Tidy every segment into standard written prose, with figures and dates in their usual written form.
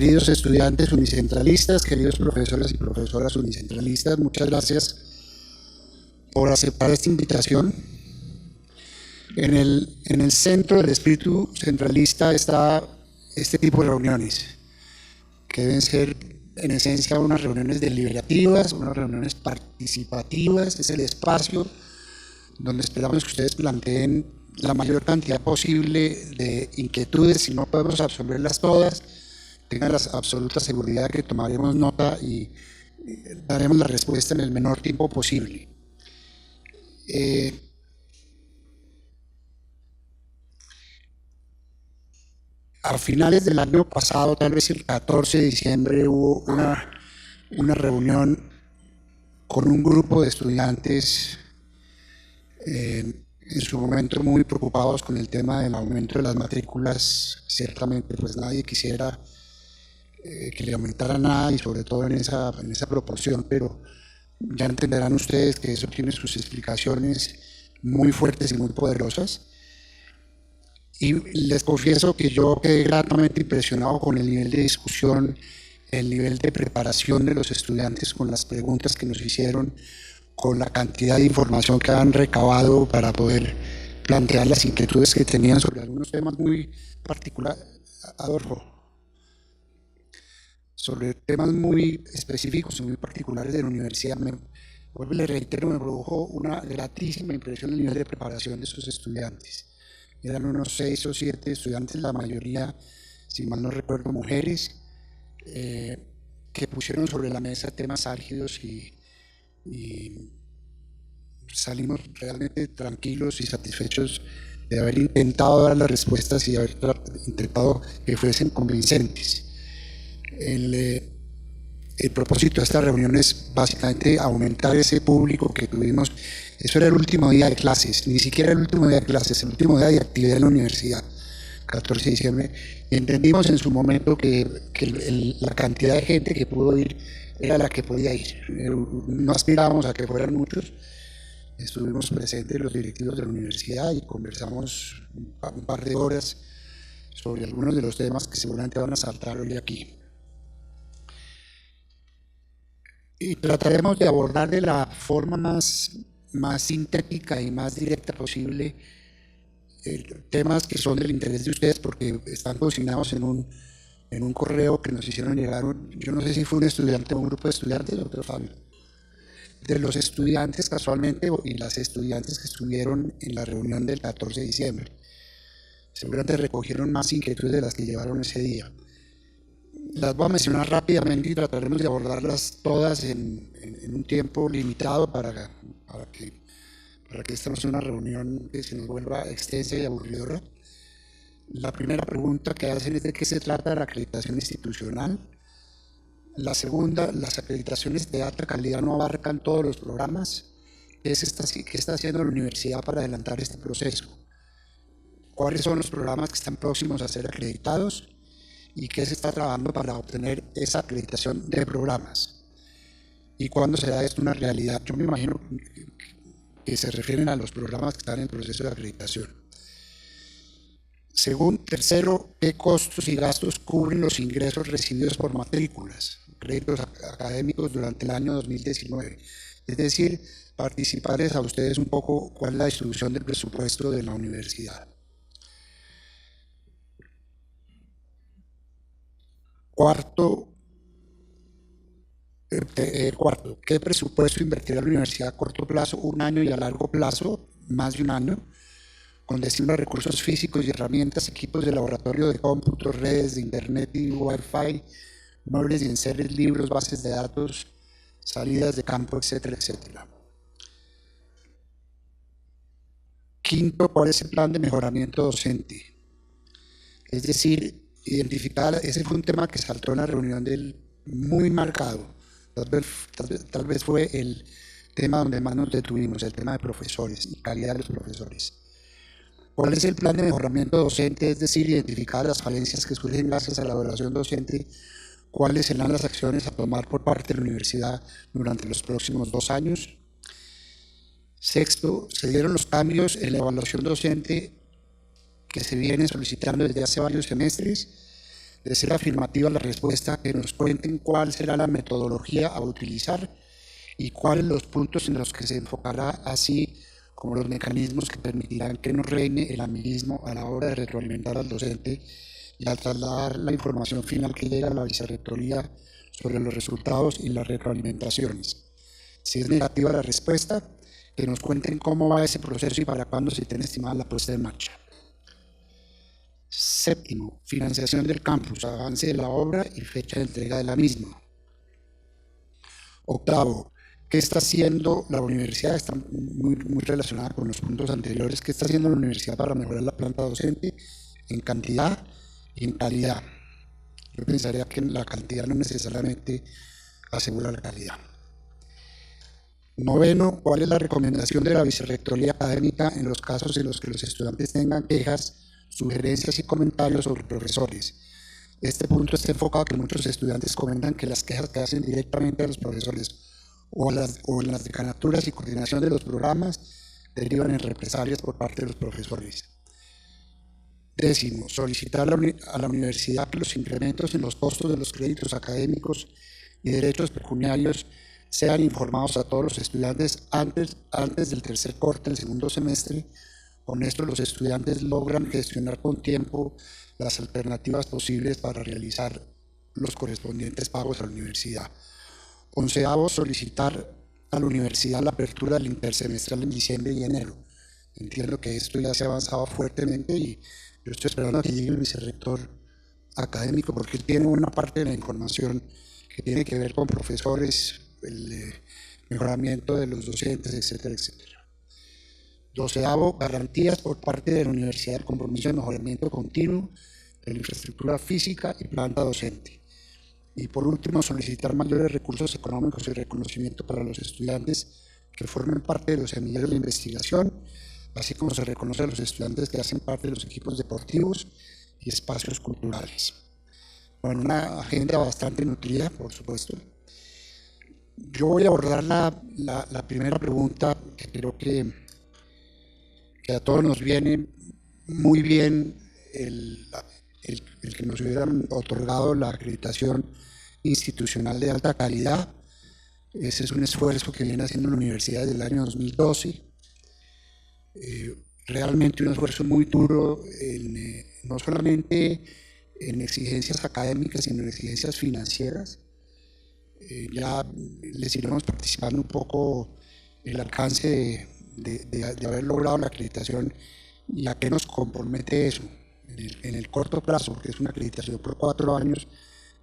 Queridos estudiantes unicentralistas, queridos profesores y profesoras unicentralistas, muchas gracias por aceptar esta invitación. En el centro del espíritu centralista está este tipo de reuniones, que deben ser en esencia unas reuniones deliberativas, unas reuniones participativas. Es el espacio donde esperamos que ustedes planteen la mayor cantidad posible de inquietudes. Si no podemos absorberlas todas, tengan la absoluta seguridad que tomaremos nota y daremos la respuesta en el menor tiempo posible. A finales del año pasado, tal vez el 14 de diciembre, hubo una reunión con un grupo de estudiantes en su momento muy preocupados con el tema del aumento de las matrículas. Ciertamente pues nadie quisiera que le aumentara nada, y sobre todo en esa proporción, pero ya entenderán ustedes que eso tiene sus explicaciones muy fuertes y muy poderosas. Y les confieso que yo quedé gratamente impresionado con el nivel de discusión, el nivel de preparación de los estudiantes, con las preguntas que nos hicieron, con la cantidad de información que han recabado para poder plantear las inquietudes que tenían sobre algunos temas muy particulares. Adolfo, sobre temas muy específicos y muy particulares de la universidad. Vuelvo y le reitero, me produjo una gratísima impresión el nivel de preparación de esos estudiantes. Eran unos 6 o 7 estudiantes, la mayoría, si mal no recuerdo, mujeres, que pusieron sobre la mesa temas álgidos y salimos realmente tranquilos y satisfechos de haber intentado dar las respuestas y haber intentado que fuesen convincentes. El propósito de esta reunión es básicamente aumentar ese público que tuvimos. Eso era el último día de clases, ni siquiera el último día de clases, el último día de actividad en la universidad, 14 de diciembre, y entendimos en su momento que la cantidad de gente que pudo ir era la que podía ir. No aspirábamos a que fueran muchos. Estuvimos presentes los directivos de la universidad y conversamos un par de horas sobre algunos de los temas que seguramente van a saltar hoy aquí. Y trataremos de abordar de la forma más sintética y más directa posible temas que son del interés de ustedes, porque están consignados en un correo que nos hicieron llegar. Yo no sé si fue un estudiante o un grupo de estudiantes, doctor Fabio, de los estudiantes casualmente y las estudiantes que estuvieron en la reunión del 14 de diciembre. Seguramente recogieron más inquietudes de las que llevaron ese día. Las voy a mencionar rápidamente y trataremos de abordarlas todas en un tiempo limitado para que esta no sea una reunión que se nos vuelva extensa y aburridora. La primera pregunta que hacen es de qué se trata la acreditación institucional. La segunda, las acreditaciones de alta calidad no abarcan todos los programas. ¿Qué está haciendo la universidad para adelantar este proceso? ¿Cuáles son los programas que están próximos a ser acreditados? ¿Y qué se está trabajando para obtener esa acreditación de programas? ¿Y cuándo será esto una realidad? Yo me imagino que se refieren a los programas que están en proceso de acreditación. Tercero, ¿qué costos y gastos cubren los ingresos recibidos por matrículas, créditos académicos durante el año 2019? Es decir, participarles a ustedes un poco cuál es la distribución del presupuesto de la universidad. Cuarto, ¿qué presupuesto invertirá la universidad a corto plazo, un año, y a largo plazo, más de un año, con destino a recursos físicos y herramientas, equipos de laboratorio, de cómputo, redes de internet y Wi-Fi, muebles y enseres, libros, bases de datos, salidas de campo, etcétera, etcétera? Quinto, ¿cuál es el plan de mejoramiento docente? Es decir, identificar, ese fue un tema que saltó en la reunión muy marcado. Tal vez fue el tema donde más nos detuvimos, el tema de profesores y calidad de los profesores. ¿Cuál es el plan de mejoramiento docente? Es decir, identificar las falencias que surgen gracias a la evaluación docente. ¿Cuáles serán las acciones a tomar por parte de la universidad durante los próximos 2 años? Sexto, se dieron los cambios en la evaluación docente que se vienen solicitando desde hace varios semestres. De ser afirmativa la respuesta, que nos cuenten cuál será la metodología a utilizar y cuáles los puntos en los que se enfocará, así como los mecanismos que permitirán que no reine el amiguismo a la hora de retroalimentar al docente y al trasladar la información final que llega a la vicerrectoría sobre los resultados y las retroalimentaciones. Si es negativa la respuesta, que nos cuenten cómo va ese proceso y para cuándo se tiene estimada la puesta en marcha. Séptimo, financiación del campus, avance de la obra y fecha de entrega de la misma. Octavo, ¿qué está haciendo la universidad? Está muy relacionada con los puntos anteriores. ¿Qué está haciendo la universidad para mejorar la planta docente en cantidad y en calidad? Yo pensaría que la cantidad no necesariamente asegura la calidad. Noveno, ¿cuál es la recomendación de la vicerrectoría académica en los casos en los que los estudiantes tengan quejas, sugerencias y comentarios sobre profesores? Este punto está enfocado a que muchos estudiantes comentan que las quejas que hacen directamente a los profesores o en las decanaturas y coordinación de los programas derivan en represalias por parte de los profesores. Décimo, solicitar a la universidad que los incrementos en los costos de los créditos académicos y derechos pecuniarios sean informados a todos los estudiantes antes del tercer corte del segundo semestre. Con esto los estudiantes logran gestionar con tiempo las alternativas posibles para realizar los correspondientes pagos a la universidad. Onceavo, solicitar a la universidad la apertura del intersemestral en diciembre y enero. Entiendo que esto ya se ha avanzado fuertemente y yo estoy esperando a que llegue el vicerrector académico porque él tiene una parte de la información que tiene que ver con profesores, el mejoramiento de los docentes, etcétera, etcétera. Doceavo, garantías por parte de la universidad del compromiso de mejoramiento continuo de la infraestructura física y planta docente. Y por último, solicitar mayores recursos económicos y reconocimiento para los estudiantes que formen parte de los semilleros de investigación, así como se reconoce a los estudiantes que hacen parte de los equipos deportivos y espacios culturales. Bueno, una agenda bastante nutrida, por supuesto. Yo voy a abordar la primera pregunta, que creo que a todos nos viene muy bien el que nos hubieran otorgado la acreditación institucional de alta calidad. Ese es un esfuerzo que viene haciendo la universidad desde el año 2012. Realmente un esfuerzo muy duro, no solamente en exigencias académicas, sino en exigencias financieras. Ya les iremos participando un poco el alcance de haber logrado la acreditación y a qué nos compromete eso en el corto plazo, porque es una acreditación por 4 años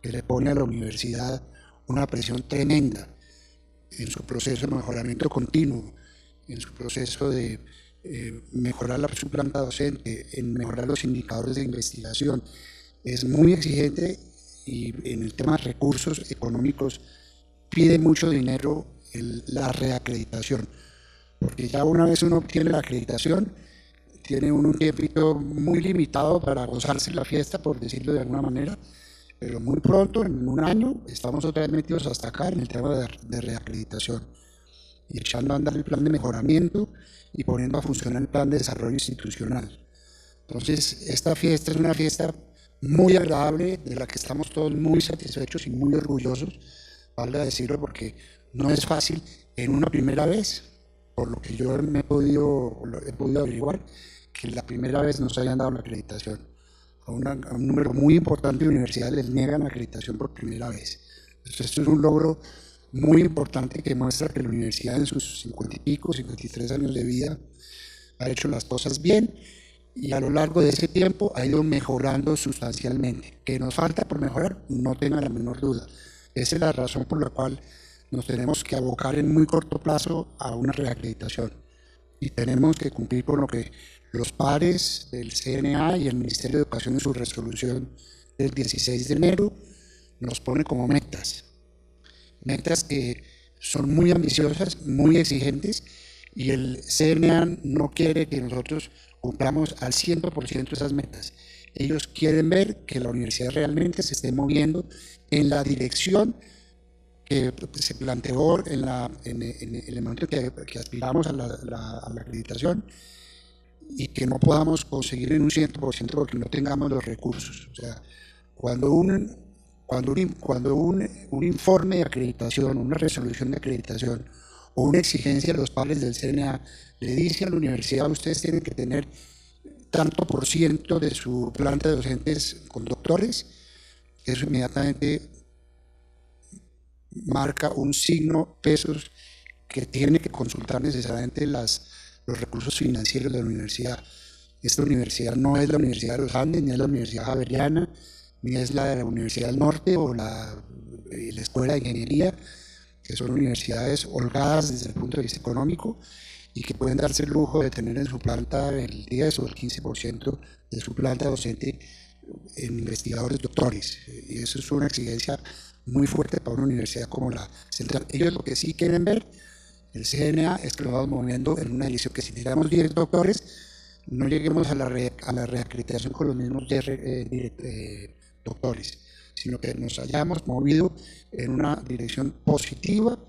que le pone a la universidad una presión tremenda en su proceso de mejoramiento continuo, en su proceso de mejorar su planta docente, en mejorar los indicadores de investigación. Es muy exigente y en el tema de recursos económicos pide mucho dinero la reacreditación, porque ya una vez uno obtiene la acreditación, tiene un tiempito muy limitado para gozarse la fiesta, por decirlo de alguna manera, pero muy pronto, en un año, estamos otra vez metidos hasta acá en el tema de reacreditación y echando a andar el plan de mejoramiento y poniendo a funcionar el plan de desarrollo institucional. Entonces, esta fiesta es una fiesta muy agradable, de la que estamos todos muy satisfechos y muy orgullosos, valga decirlo, porque no es fácil en una primera vez, por lo que yo he podido averiguar, que la primera vez nos hayan dado la acreditación. A un número muy importante de universidades les niegan la acreditación por primera vez. Entonces, esto es un logro muy importante que muestra que la universidad en sus 50 y pico, 53 años de vida ha hecho las cosas bien y a lo largo de ese tiempo ha ido mejorando sustancialmente. Que nos falta por mejorar, no tenga la menor duda. Esa es la razón por la cual nos tenemos que abocar en muy corto plazo a una reacreditación y tenemos que cumplir con lo que los pares del CNA y el Ministerio de Educación en su resolución del 16 de enero nos pone como metas que son muy ambiciosas, muy exigentes, y el CNA no quiere que nosotros cumplamos al 100% esas metas. Ellos quieren ver que la universidad realmente se esté moviendo en la dirección que se planteó en el momento que aspiramos a la acreditación y que no podamos conseguir en un 100% porque no tengamos los recursos. O sea, Cuando un informe de acreditación, una resolución de acreditación o una exigencia de los padres del CNA le dice a la universidad, ustedes tienen que tener tanto por ciento de su planta de docentes con doctores, eso inmediatamente marca un signo, pesos, que tiene que consultar necesariamente los recursos financieros de la universidad. Esta universidad no es la Universidad de los Andes, ni es la Universidad Javeriana, ni es la de la Universidad del Norte o la Escuela de Ingeniería, que son universidades holgadas desde el punto de vista económico y que pueden darse el lujo de tener en su planta el 10 o el 15% de su planta docente en investigadores doctores. Y eso es una exigencia muy fuerte para una universidad como la Central. Ellos lo que sí quieren ver, el CNA, es que lo vamos moviendo en una dirección que si tiramos 10 doctores, no lleguemos a la reacreditación con los mismos 10 doctores, sino que nos hayamos movido en una dirección positiva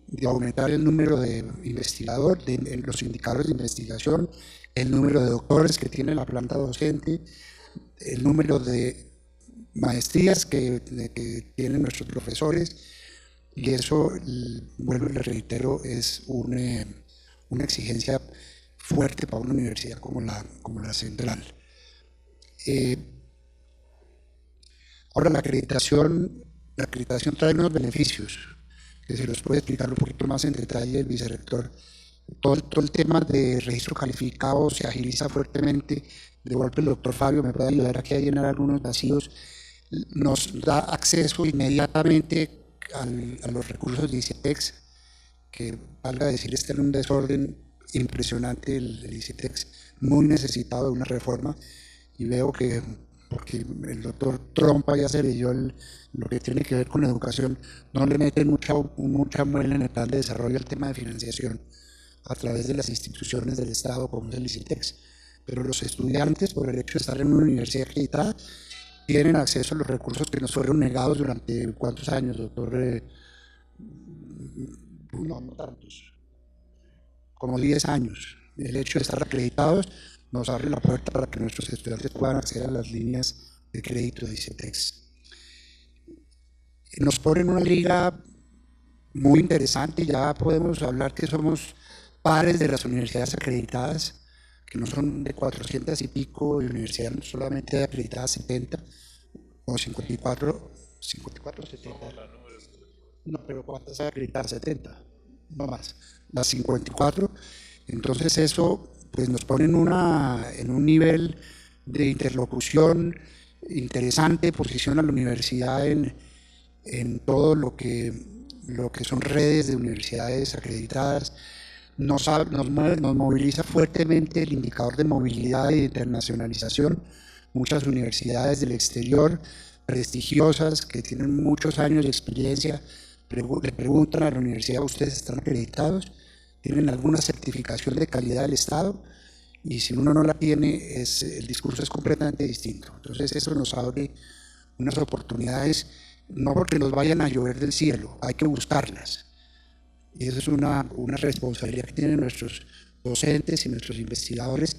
de aumentar el número de investigadores, los indicadores de investigación, el número de doctores que tiene la planta docente, el número de maestrías que tienen nuestros profesores, y eso, vuelvo y le reitero, es una exigencia fuerte para una universidad como la Central. Ahora, la acreditación trae unos beneficios, que se los puede explicar un poquito más en detalle el vicerrector. Todo el tema de registro calificado se agiliza fuertemente. De golpe el doctor Fabio me puede ayudar aquí a llenar algunos vacíos. Nos da acceso inmediatamente a los recursos de ICETEX, que valga decir está en un desorden impresionante el ICETEX, muy necesitado de una reforma, y veo que porque el doctor Trompa ya se leyó lo que tiene que ver con la educación, no le meten mucha muela en el plan de desarrollo al tema de financiación a través de las instituciones del Estado como es el ICETEX, pero los estudiantes, por el hecho de estar en una universidad acreditada, tienen acceso a los recursos que nos fueron negados durante ¿cuántos años, doctor? No tantos, como 10 años. El hecho de estar acreditados nos abre la puerta para que nuestros estudiantes puedan acceder a las líneas de crédito de ICETEX. Nos ponen una liga muy interesante, ya podemos hablar que somos pares de las universidades acreditadas, que no son de 400 y pico, de universidades solamente acreditadas 70 o 54 o 70. No, pero ¿cuántas acreditadas? 70, no más, las 54. Entonces eso pues nos pone en un nivel de interlocución interesante, posiciona a la universidad en todo lo que son redes de universidades acreditadas, nos moviliza fuertemente el indicador de movilidad e internacionalización. Muchas universidades del exterior, prestigiosas, que tienen muchos años de experiencia, le preguntan a la universidad, ¿ustedes están acreditados? ¿Tienen alguna certificación de calidad del Estado? Y si uno no la tiene, el discurso es completamente distinto. Entonces eso nos abre unas oportunidades, no porque nos vayan a llover del cielo, hay que buscarlas. Y eso es una responsabilidad que tienen nuestros docentes y nuestros investigadores,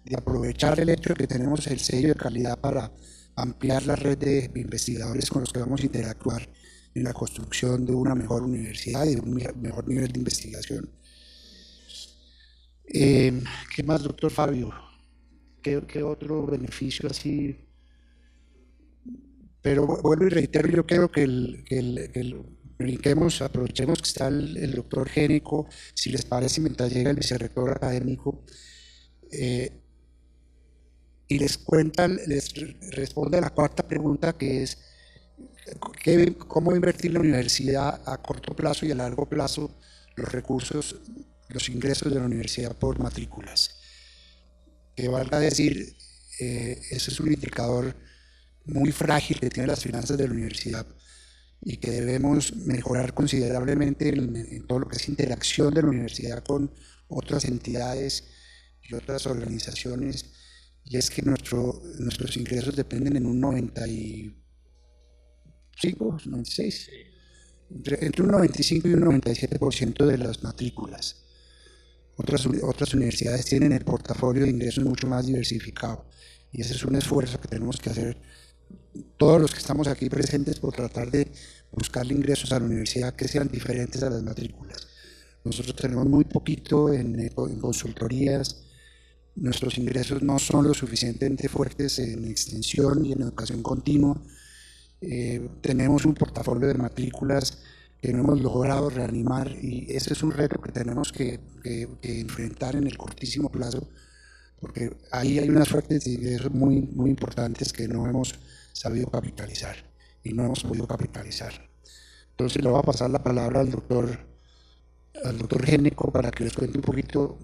de aprovechar el hecho de que tenemos el sello de calidad para ampliar la red de investigadores con los que vamos a interactuar en la construcción de una mejor universidad y de un mejor nivel de investigación. ¿Qué más, doctor Fabio? ¿Qué otro beneficio así? Pero vuelvo y reitero, yo creo que brinquemos, aprovechemos que está el doctor Génico, si les parece, mientras llega el vicerrector académico, y les responde a la cuarta pregunta, que es cómo invertir la universidad a corto plazo y a largo plazo los recursos, los ingresos de la universidad por matrículas. Que valga decir, ese es un indicador muy frágil que tienen las finanzas de la universidad y que debemos mejorar considerablemente en todo lo que es interacción de la universidad con otras entidades y otras organizaciones, y es que nuestros ingresos dependen en un 95, 96, entre un 95 y un 97% de las matrículas. Otras universidades tienen el portafolio de ingresos mucho más diversificado, y ese es un esfuerzo que tenemos que hacer todos los que estamos aquí presentes por tratar de buscarle ingresos a la universidad que sean diferentes a las matrículas. Nosotros tenemos muy poquito en consultorías, nuestros ingresos no son lo suficientemente fuertes en extensión y en educación continua. Tenemos un portafolio de matrículas que no hemos logrado reanimar y ese es un reto que tenemos que enfrentar en el cortísimo plazo, porque ahí hay unas fuertes de ingresos muy importantes que no hemos sabido capitalizar y no hemos podido capitalizar. Entonces le voy a pasar la palabra al doctor Géneco para que les cuente un poquito.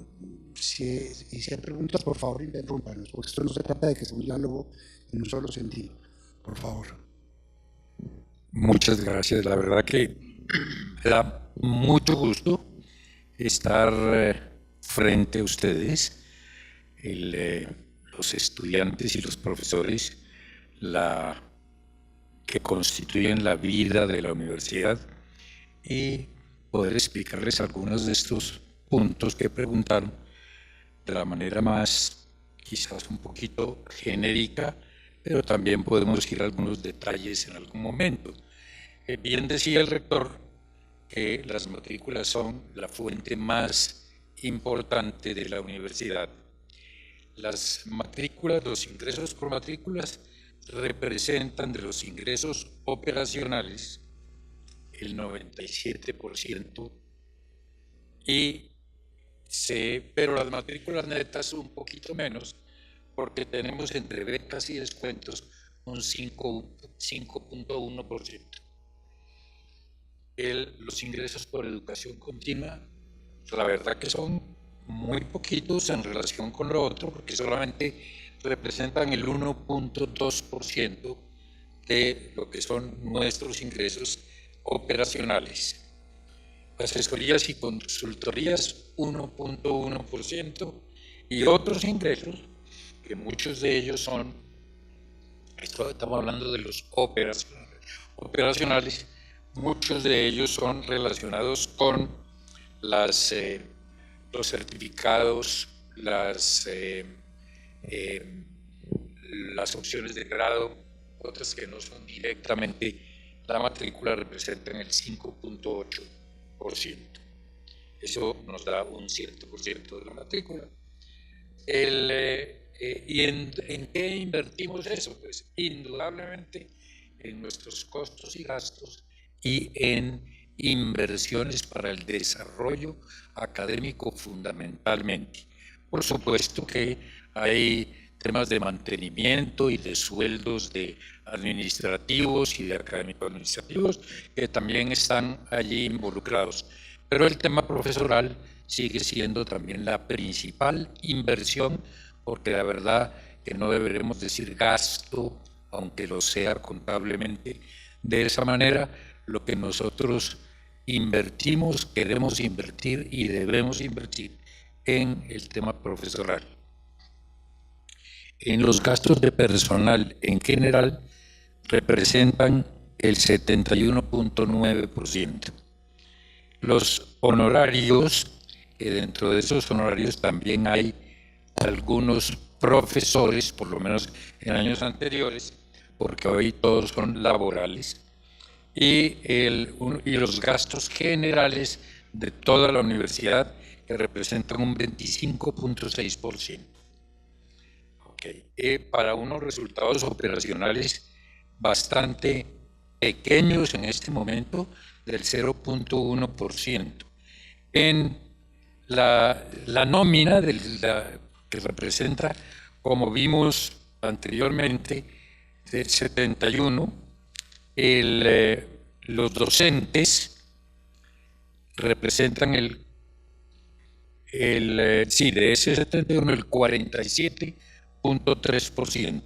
Y si hay preguntas, por favor, interrúmpanos, porque esto no se trata de que sea un diálogo en un solo sentido. Por favor. Muchas gracias. La verdad que me da mucho gusto estar frente a ustedes, los estudiantes y los profesores, que constituyen la vida de la universidad, y poder explicarles algunos de estos puntos que preguntaron de la manera más, quizás un poquito genérica, pero también podemos ir a algunos detalles en algún momento. Bien decía el rector que las matrículas son la fuente más importante de la universidad. Las matrículas, los ingresos por matrículas representan de los ingresos operacionales el 97%, pero las matrículas netas un poquito menos, porque tenemos entre becas y descuentos un 5.1%. Los ingresos por educación continua, la verdad que son muy poquitos en relación con lo otro, porque solamente representan el 1.2% de lo que son nuestros ingresos operacionales. Asesorías y consultorías 1.1%, y otros ingresos, que muchos de ellos son, estamos hablando de los operacionales, muchos de ellos son relacionados con los certificados, las opciones de grado, otras que no son directamente la matrícula, representan el 5.8%. Eso nos da un 7% de la matrícula. ¿Y en qué invertimos eso? Pues indudablemente en nuestros costos y gastos y en inversiones para el desarrollo académico fundamentalmente. Por supuesto que hay temas de mantenimiento y de sueldos de administrativos y de académicos administrativos que también están allí involucrados. Pero el tema profesoral sigue siendo también la principal inversión, porque la verdad que no deberemos decir gasto, aunque lo sea contablemente. De esa manera, lo que nosotros invertimos, queremos invertir y debemos invertir en el tema profesoral. En los gastos de personal en general representan el 71.9%. Los honorarios, que dentro de esos honorarios también hay algunos profesores, por lo menos en años anteriores, porque hoy todos son laborales, y los gastos generales de toda la universidad, que representan un 25.6%. Para unos resultados operacionales bastante pequeños en este momento, del 0.1%. En la nómina que representa, como vimos anteriormente, del 71, los docentes representan de ese 71 el 47.3%.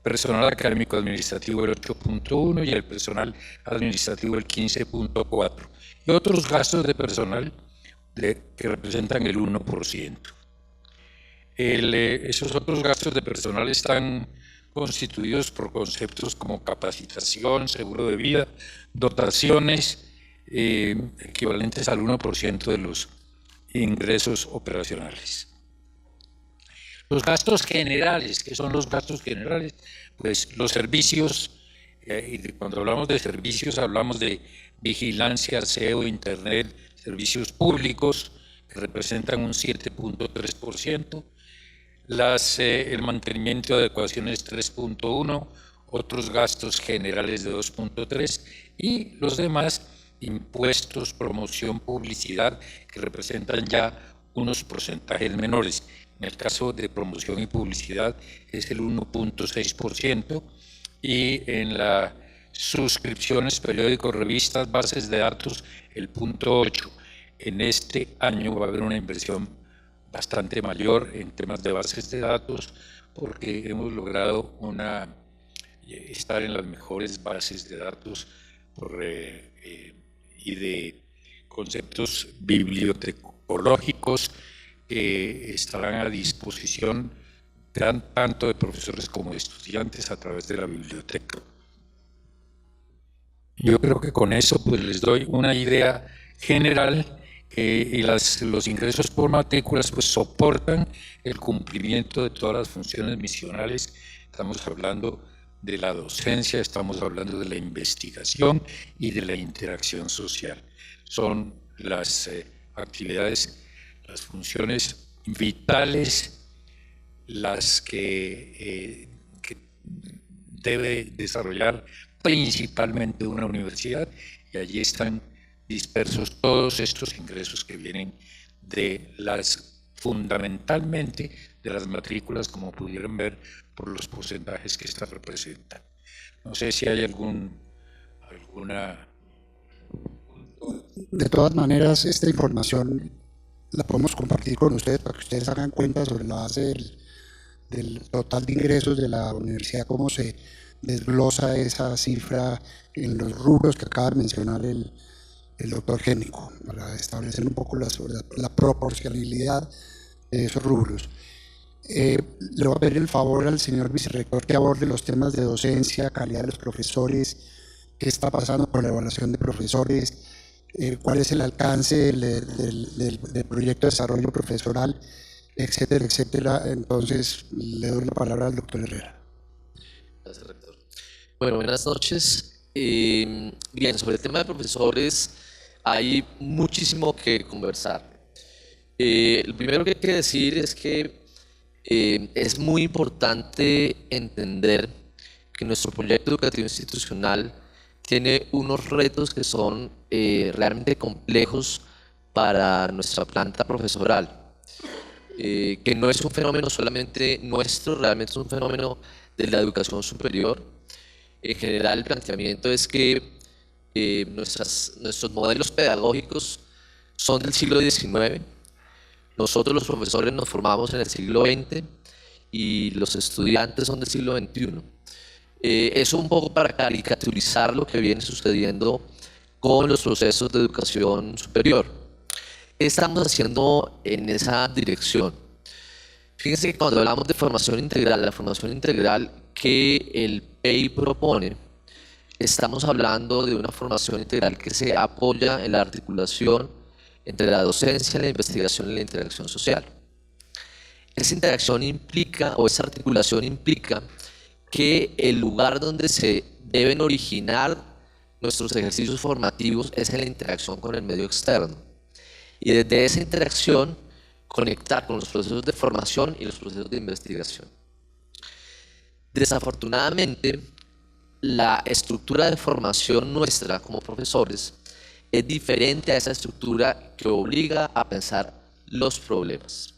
Personal académico administrativo el 8.1% y el personal administrativo el 15.4%. Y otros gastos de personal que representan el 1%. Esos otros gastos de personal están constituidos por conceptos como capacitación, seguro de vida, dotaciones equivalentes al 1% de los ingresos operacionales. Los gastos generales, ¿qué son los gastos generales? Pues los servicios, y cuando hablamos de servicios hablamos de vigilancia, aseo, internet, servicios públicos, que representan un 7.3%, el mantenimiento de adecuaciones 3.1%, otros gastos generales de 2.3% y los demás impuestos, promoción, publicidad, que representan ya unos porcentajes menores. En el caso de promoción y publicidad es el 1.6% y en las suscripciones, periódicos, revistas, bases de datos, el 0.8%. En este año va a haber una inversión bastante mayor en temas de bases de datos porque hemos logrado estar en las mejores bases de datos y de conceptos bibliotecológicos que estarán a disposición tanto de profesores como de estudiantes a través de la biblioteca. Yo creo que con eso pues les doy una idea general y los ingresos por matrículas pues soportan el cumplimiento de todas las funciones misionales. Estamos hablando de la docencia, estamos hablando de la investigación y de la interacción social. Son las actividades, las funciones vitales las que debe desarrollar principalmente una universidad, y allí están dispersos todos estos ingresos que vienen fundamentalmente de las matrículas, como pudieron ver por los porcentajes que estas representan. No sé si hay alguna... De todas maneras, esta información la podemos compartir con ustedes para que ustedes hagan cuenta sobre la base del total de ingresos de la universidad, cómo se desglosa esa cifra en los rubros que acaba de mencionar el doctor Génico, para establecer un poco la proporcionalidad de esos rubros. Le voy a pedir el favor al señor vicerrector que aborde los temas de docencia, calidad de los profesores, qué está pasando con la evaluación de profesores, cuál es el alcance del proyecto de desarrollo profesoral, etcétera, etcétera. Entonces, le doy la palabra al doctor Herrera. Gracias, rector. Bueno, buenas noches. Bien, sobre el tema de profesores hay muchísimo que conversar. Lo primero que hay que decir es que es muy importante entender que nuestro proyecto educativo institucional tiene unos retos que son realmente complejos para nuestra planta profesoral, que no es un fenómeno solamente nuestro, realmente es un fenómeno de la educación superior. En general, el planteamiento es que nuestros modelos pedagógicos son del siglo XIX. Nosotros los profesores nos formamos en el siglo XX y los estudiantes son del siglo XXI. Eso un poco para caricaturizar lo que viene sucediendo con los procesos de educación superior. ¿Qué estamos haciendo en esa dirección? Fíjense que cuando hablamos de formación integral, la formación integral que el PEI propone, estamos hablando de una formación integral que se apoya en la articulación entre la docencia, la investigación y la interacción social. Esa interacción implica, o esa articulación implica, que el lugar donde se deben originar nuestros ejercicios formativos es en la interacción con el medio externo. Y desde esa interacción, conectar con los procesos de formación y los procesos de investigación. Desafortunadamente, la estructura de formación nuestra como profesores es diferente a esa estructura que obliga a pensar los problemas.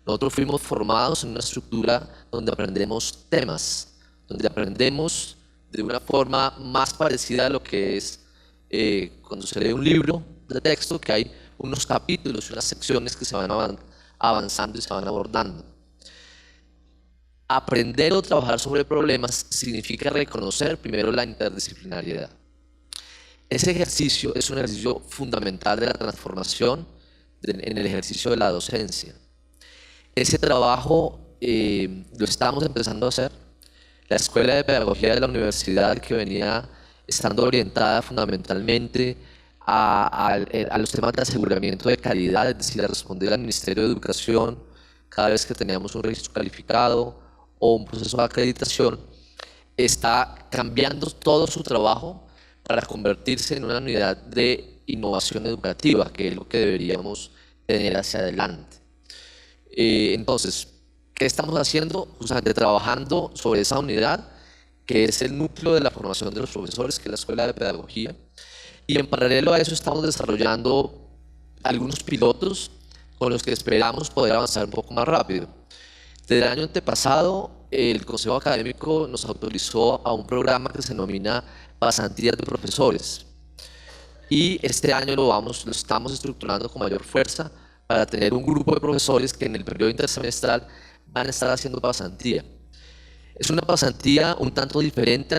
Nosotros fuimos formados en una estructura donde aprendemos temas, donde aprendemos de una forma más parecida a lo que es cuando se lee un libro de texto, que hay unos capítulos y unas secciones que se van avanzando y se van abordando. Aprender o trabajar sobre problemas significa reconocer primero la interdisciplinariedad. Ese ejercicio es un ejercicio fundamental de la transformación en el ejercicio de la docencia. Ese trabajo lo estamos empezando a hacer. La Escuela de Pedagogía de la Universidad, que venía estando orientada fundamentalmente a los temas de aseguramiento de calidad, es decir, a responder al Ministerio de Educación cada vez que teníamos un registro calificado o un proceso de acreditación, está cambiando todo su trabajo para convertirse en una unidad de innovación educativa, que es lo que deberíamos tener hacia adelante. Entonces, ¿qué estamos haciendo? Justamente trabajando sobre esa unidad, que es el núcleo de la formación de los profesores, que es la Escuela de Pedagogía, y en paralelo a eso estamos desarrollando algunos pilotos con los que esperamos poder avanzar un poco más rápido. Desde el año antepasado, el Consejo Académico nos autorizó a un programa que se denomina Pasantías de Profesores, y este año lo estamos estructurando con mayor fuerza para tener un grupo de profesores que en el periodo intersemestral van a estar haciendo pasantía. Es una pasantía un tanto diferente a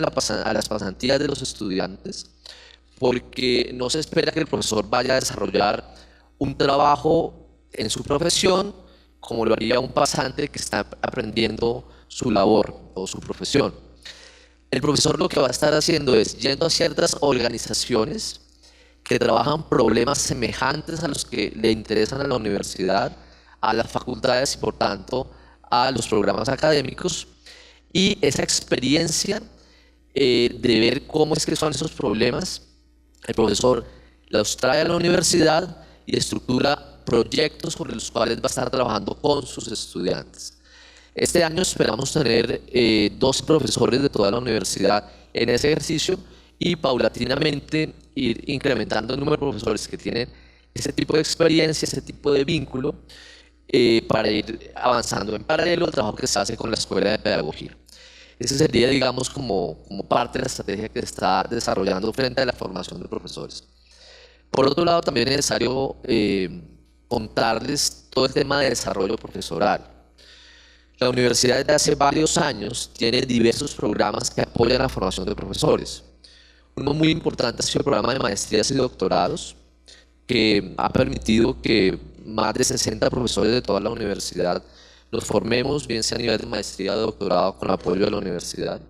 las pasantías de los estudiantes, porque no se espera que el profesor vaya a desarrollar un trabajo en su profesión como lo haría un pasante que está aprendiendo su labor o su profesión. El profesor lo que va a estar haciendo es yendo a ciertas organizaciones que trabajan problemas semejantes a los que le interesan a la universidad, a las facultades y por tanto a los programas académicos, y esa experiencia de ver cómo es que son esos problemas, el profesor los trae a la universidad y estructura proyectos sobre los cuales va a estar trabajando con sus estudiantes. Este año esperamos tener 2 profesores de toda la universidad en ese ejercicio y paulatinamente ir incrementando el número de profesores que tienen ese tipo de experiencia, ese tipo de vínculo, para ir avanzando en paralelo al trabajo que se hace con la Escuela de Pedagogía. Ese sería, digamos, como parte de la estrategia que se está desarrollando frente a la formación de profesores. Por otro lado, también es necesario contarles todo el tema de desarrollo profesoral. La universidad desde hace varios años tiene diversos programas que apoyan la formación de profesores. Uno muy importante ha sido el programa de maestrías y doctorados, que ha permitido que más de 60 profesores de toda la universidad nos formemos, bien sea a nivel de maestría o de doctorado, con apoyo de la universidad.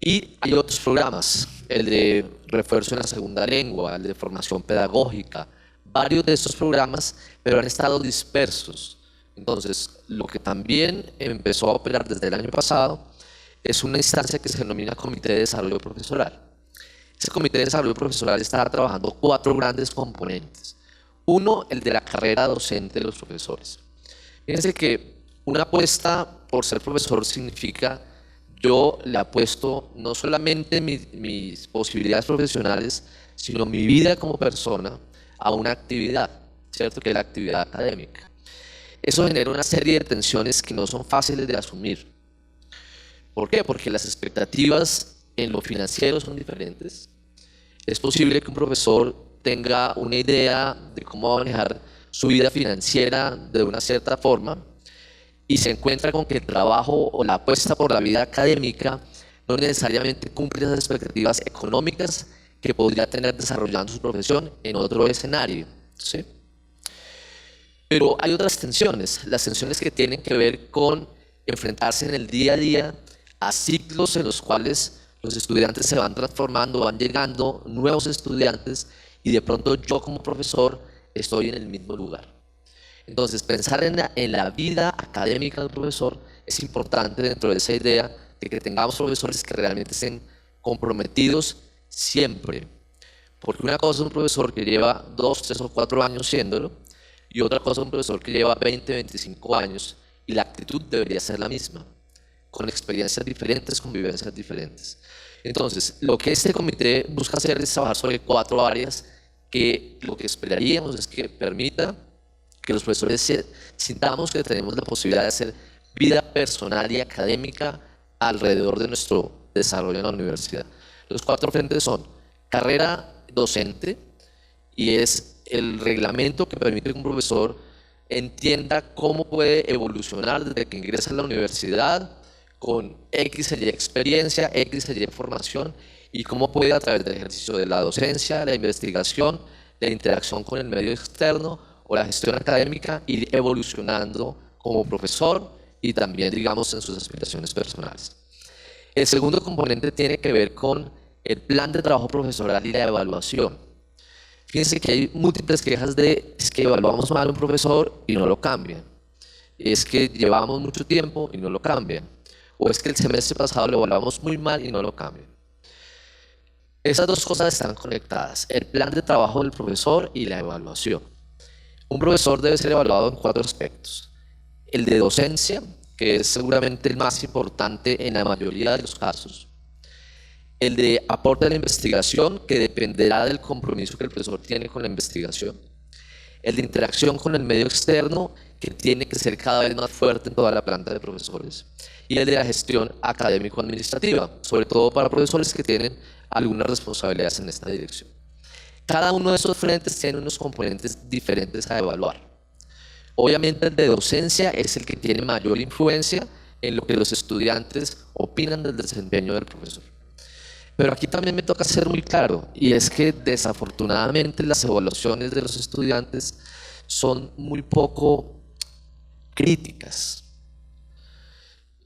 Y hay otros programas, el de refuerzo en la segunda lengua, el de formación pedagógica, varios de estos programas, pero han estado dispersos. Entonces, lo que también empezó a operar desde el año pasado es una instancia que se denomina Comité de Desarrollo Profesoral. Ese Comité de Desarrollo Profesoral está trabajando 4 grandes componentes. Uno, el de la carrera docente de los profesores. Fíjense que una apuesta por ser profesor significa yo le apuesto no solamente mis posibilidades profesionales, sino mi vida como persona a una actividad, ¿cierto? Que es la actividad académica. Eso genera una serie de tensiones que no son fáciles de asumir. ¿Por qué? Porque las expectativas en lo financiero son diferentes. Es posible que un profesor tenga una idea de cómo manejar su vida financiera de una cierta forma y se encuentra con que el trabajo o la apuesta por la vida académica no necesariamente cumple esas expectativas económicas que podría tener desarrollando su profesión en otro escenario, ¿sí? Pero hay otras tensiones, las tensiones que tienen que ver con enfrentarse en el día a día a ciclos en los cuales los estudiantes se van transformando, van llegando nuevos estudiantes y de pronto yo como profesor estoy en el mismo lugar. Entonces, pensar en la vida académica del profesor es importante dentro de esa idea de que tengamos profesores que realmente estén comprometidos siempre. Porque una cosa es un profesor que lleva 2, 3 o 4 años siéndolo, y otra cosa es un profesor que lleva 20, 25 años, y la actitud debería ser la misma, con experiencias diferentes, con vivencias diferentes. Entonces, lo que este comité busca hacer es trabajar sobre 4 áreas que lo que esperaríamos es que permita que los profesores sintamos que tenemos la posibilidad de hacer vida personal y académica alrededor de nuestro desarrollo en la universidad. Los 4 frentes son carrera docente, y es el reglamento que permite que un profesor entienda cómo puede evolucionar desde que ingresa a la universidad con X y Y experiencia, X y Y formación, y cómo puede a través del ejercicio de la docencia, la investigación, la interacción con el medio externo o la gestión académica ir evolucionando como profesor y también, digamos, en sus aspiraciones personales. El segundo componente tiene que ver con el plan de trabajo profesoral y la evaluación. Fíjense que hay múltiples quejas de es que evaluamos mal a un profesor y no lo cambian. es que llevamos mucho tiempo y no lo cambian, o es que el semestre pasado lo evaluamos muy mal y no lo cambian. Esas dos cosas están conectadas, el plan de trabajo del profesor y la evaluación. Un profesor debe ser evaluado en 4 aspectos. El de docencia, que es seguramente el más importante en la mayoría de los casos. El de aporte a la investigación, que dependerá del compromiso que el profesor tiene con la investigación. El de interacción con el medio externo, que tiene que ser cada vez más fuerte en toda la planta de profesores. Y el de la gestión académico-administrativa, sobre todo para profesores que tienen algunas responsabilidades en esta dirección. Cada uno de esos frentes tiene unos componentes diferentes a evaluar. Obviamente el de docencia es el que tiene mayor influencia en lo que los estudiantes opinan del desempeño del profesor. Pero aquí también me toca ser muy claro, y es que desafortunadamente las evaluaciones de los estudiantes son muy poco críticas.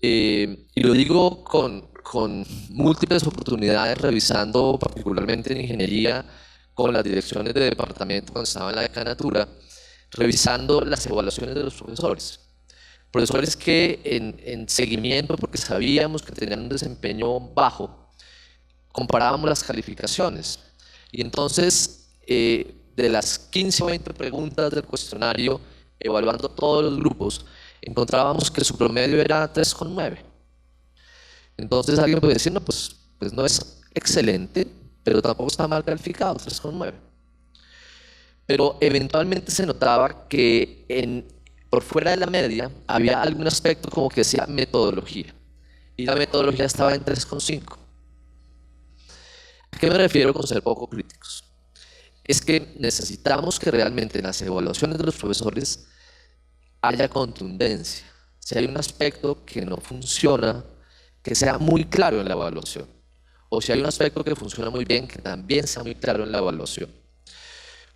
Y lo digo con múltiples oportunidades, revisando particularmente en ingeniería con las direcciones de departamento cuando estaba en la decanatura, revisando las evaluaciones de los profesores. Profesores que en seguimiento, porque sabíamos que tenían un desempeño bajo, comparábamos las calificaciones. Y entonces, de las 15 o 20 preguntas del cuestionario, evaluando todos los grupos, encontrábamos que su promedio era 3,9. Entonces alguien puede decir, no, pues no es excelente, pero tampoco está mal calificado, 3,9. Pero eventualmente se notaba que por fuera de la media había algún aspecto como que decía metodología, y la metodología estaba en 3,5. ¿A qué me refiero con ser poco críticos? Es que necesitamos que realmente en las evaluaciones de los profesores haya contundencia. Si hay un aspecto que no funciona, que sea muy claro en la evaluación. O si hay un aspecto que funciona muy bien, que también sea muy claro en la evaluación.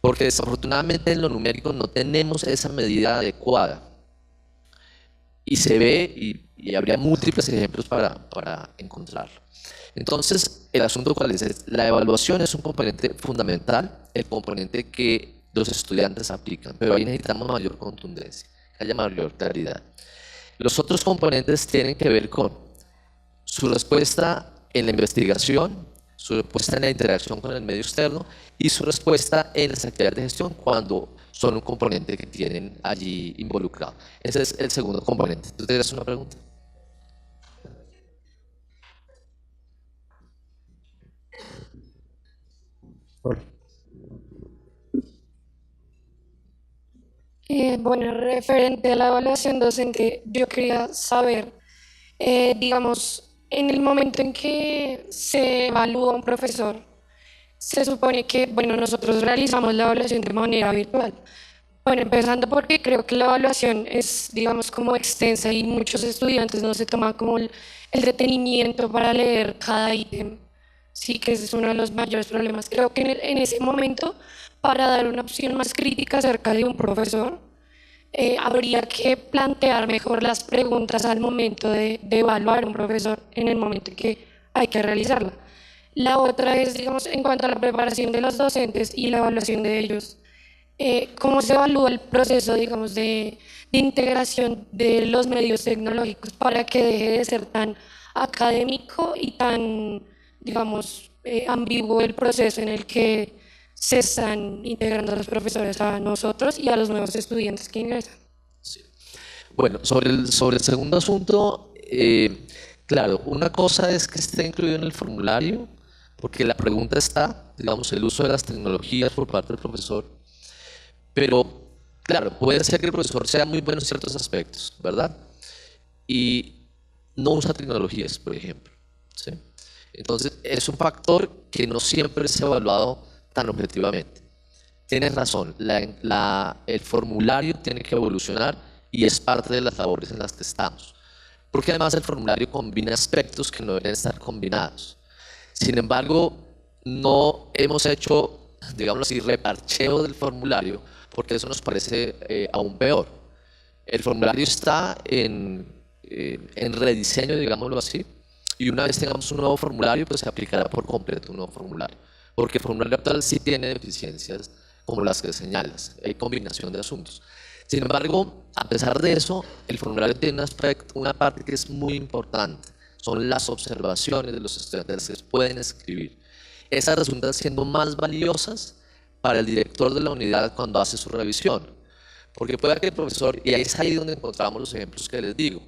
Porque desafortunadamente en lo numérico no tenemos esa medida adecuada. Y se ve, y habría múltiples ejemplos para encontrarlo. Entonces, el asunto cuál es, la evaluación es un componente fundamental, el componente que los estudiantes aplican, pero ahí necesitamos mayor contundencia, que haya mayor claridad. Los otros componentes tienen que ver con su respuesta en la investigación, su respuesta en la interacción con el medio externo y su respuesta en las actividades de gestión cuando son un componente que tienen allí involucrado. Ese es el segundo componente. ¿Tú tienes una pregunta? Bueno, referente a la evaluación docente, yo quería saber, digamos, en el momento en que se evalúa un profesor, se supone que, bueno, nosotros realizamos la evaluación de manera virtual. Bueno, empezando porque creo que la evaluación es, digamos, como extensa y muchos estudiantes no se toman como el detenimiento para leer cada ítem. Sí, que ese es uno de los mayores problemas. Creo que en ese momento, para dar una opción más crítica acerca de un profesor, habría que plantear mejor las preguntas al momento de evaluar un profesor en el momento en que hay que realizarla. La otra es, digamos, en cuanto a la preparación de los docentes y la evaluación de ellos. ¿Cómo se evalúa el proceso, digamos, de integración de los medios tecnológicos para que deje de ser tan académico y tan, digamos, ambiguo el proceso en el que se están integrando los profesores a nosotros y a los nuevos estudiantes que ingresan? Sí. Bueno, sobre el segundo asunto, claro, una cosa es que esté incluido en el formulario, porque la pregunta está, digamos, el uso de las tecnologías por parte del profesor, pero claro, puede ser que el profesor sea muy bueno en ciertos aspectos, ¿verdad? Y no usa tecnologías, por ejemplo, ¿sí? Entonces, es un factor que no siempre es evaluado tan objetivamente. Tienes razón, el formulario tiene que evolucionar y es parte de las labores en las que estamos. Porque además el formulario combina aspectos que no deben estar combinados. Sin embargo, no hemos hecho, digamos así, reparcheo del formulario, porque eso nos parece aún peor. El formulario está en rediseño, digámoslo así, y una vez tengamos un nuevo formulario, pues se aplicará por completo un nuevo formulario, porque el formulario actual sí tiene deficiencias como las que señalas, hay combinación de asuntos. Sin embargo, a pesar de eso, el formulario tiene una parte que es muy importante. Son las observaciones de los estudiantes que pueden escribir. Esas resultan siendo más valiosas para el director de la unidad cuando hace su revisión. Porque puede que el profesor, y ahí es ahí donde encontramos los ejemplos que les digo,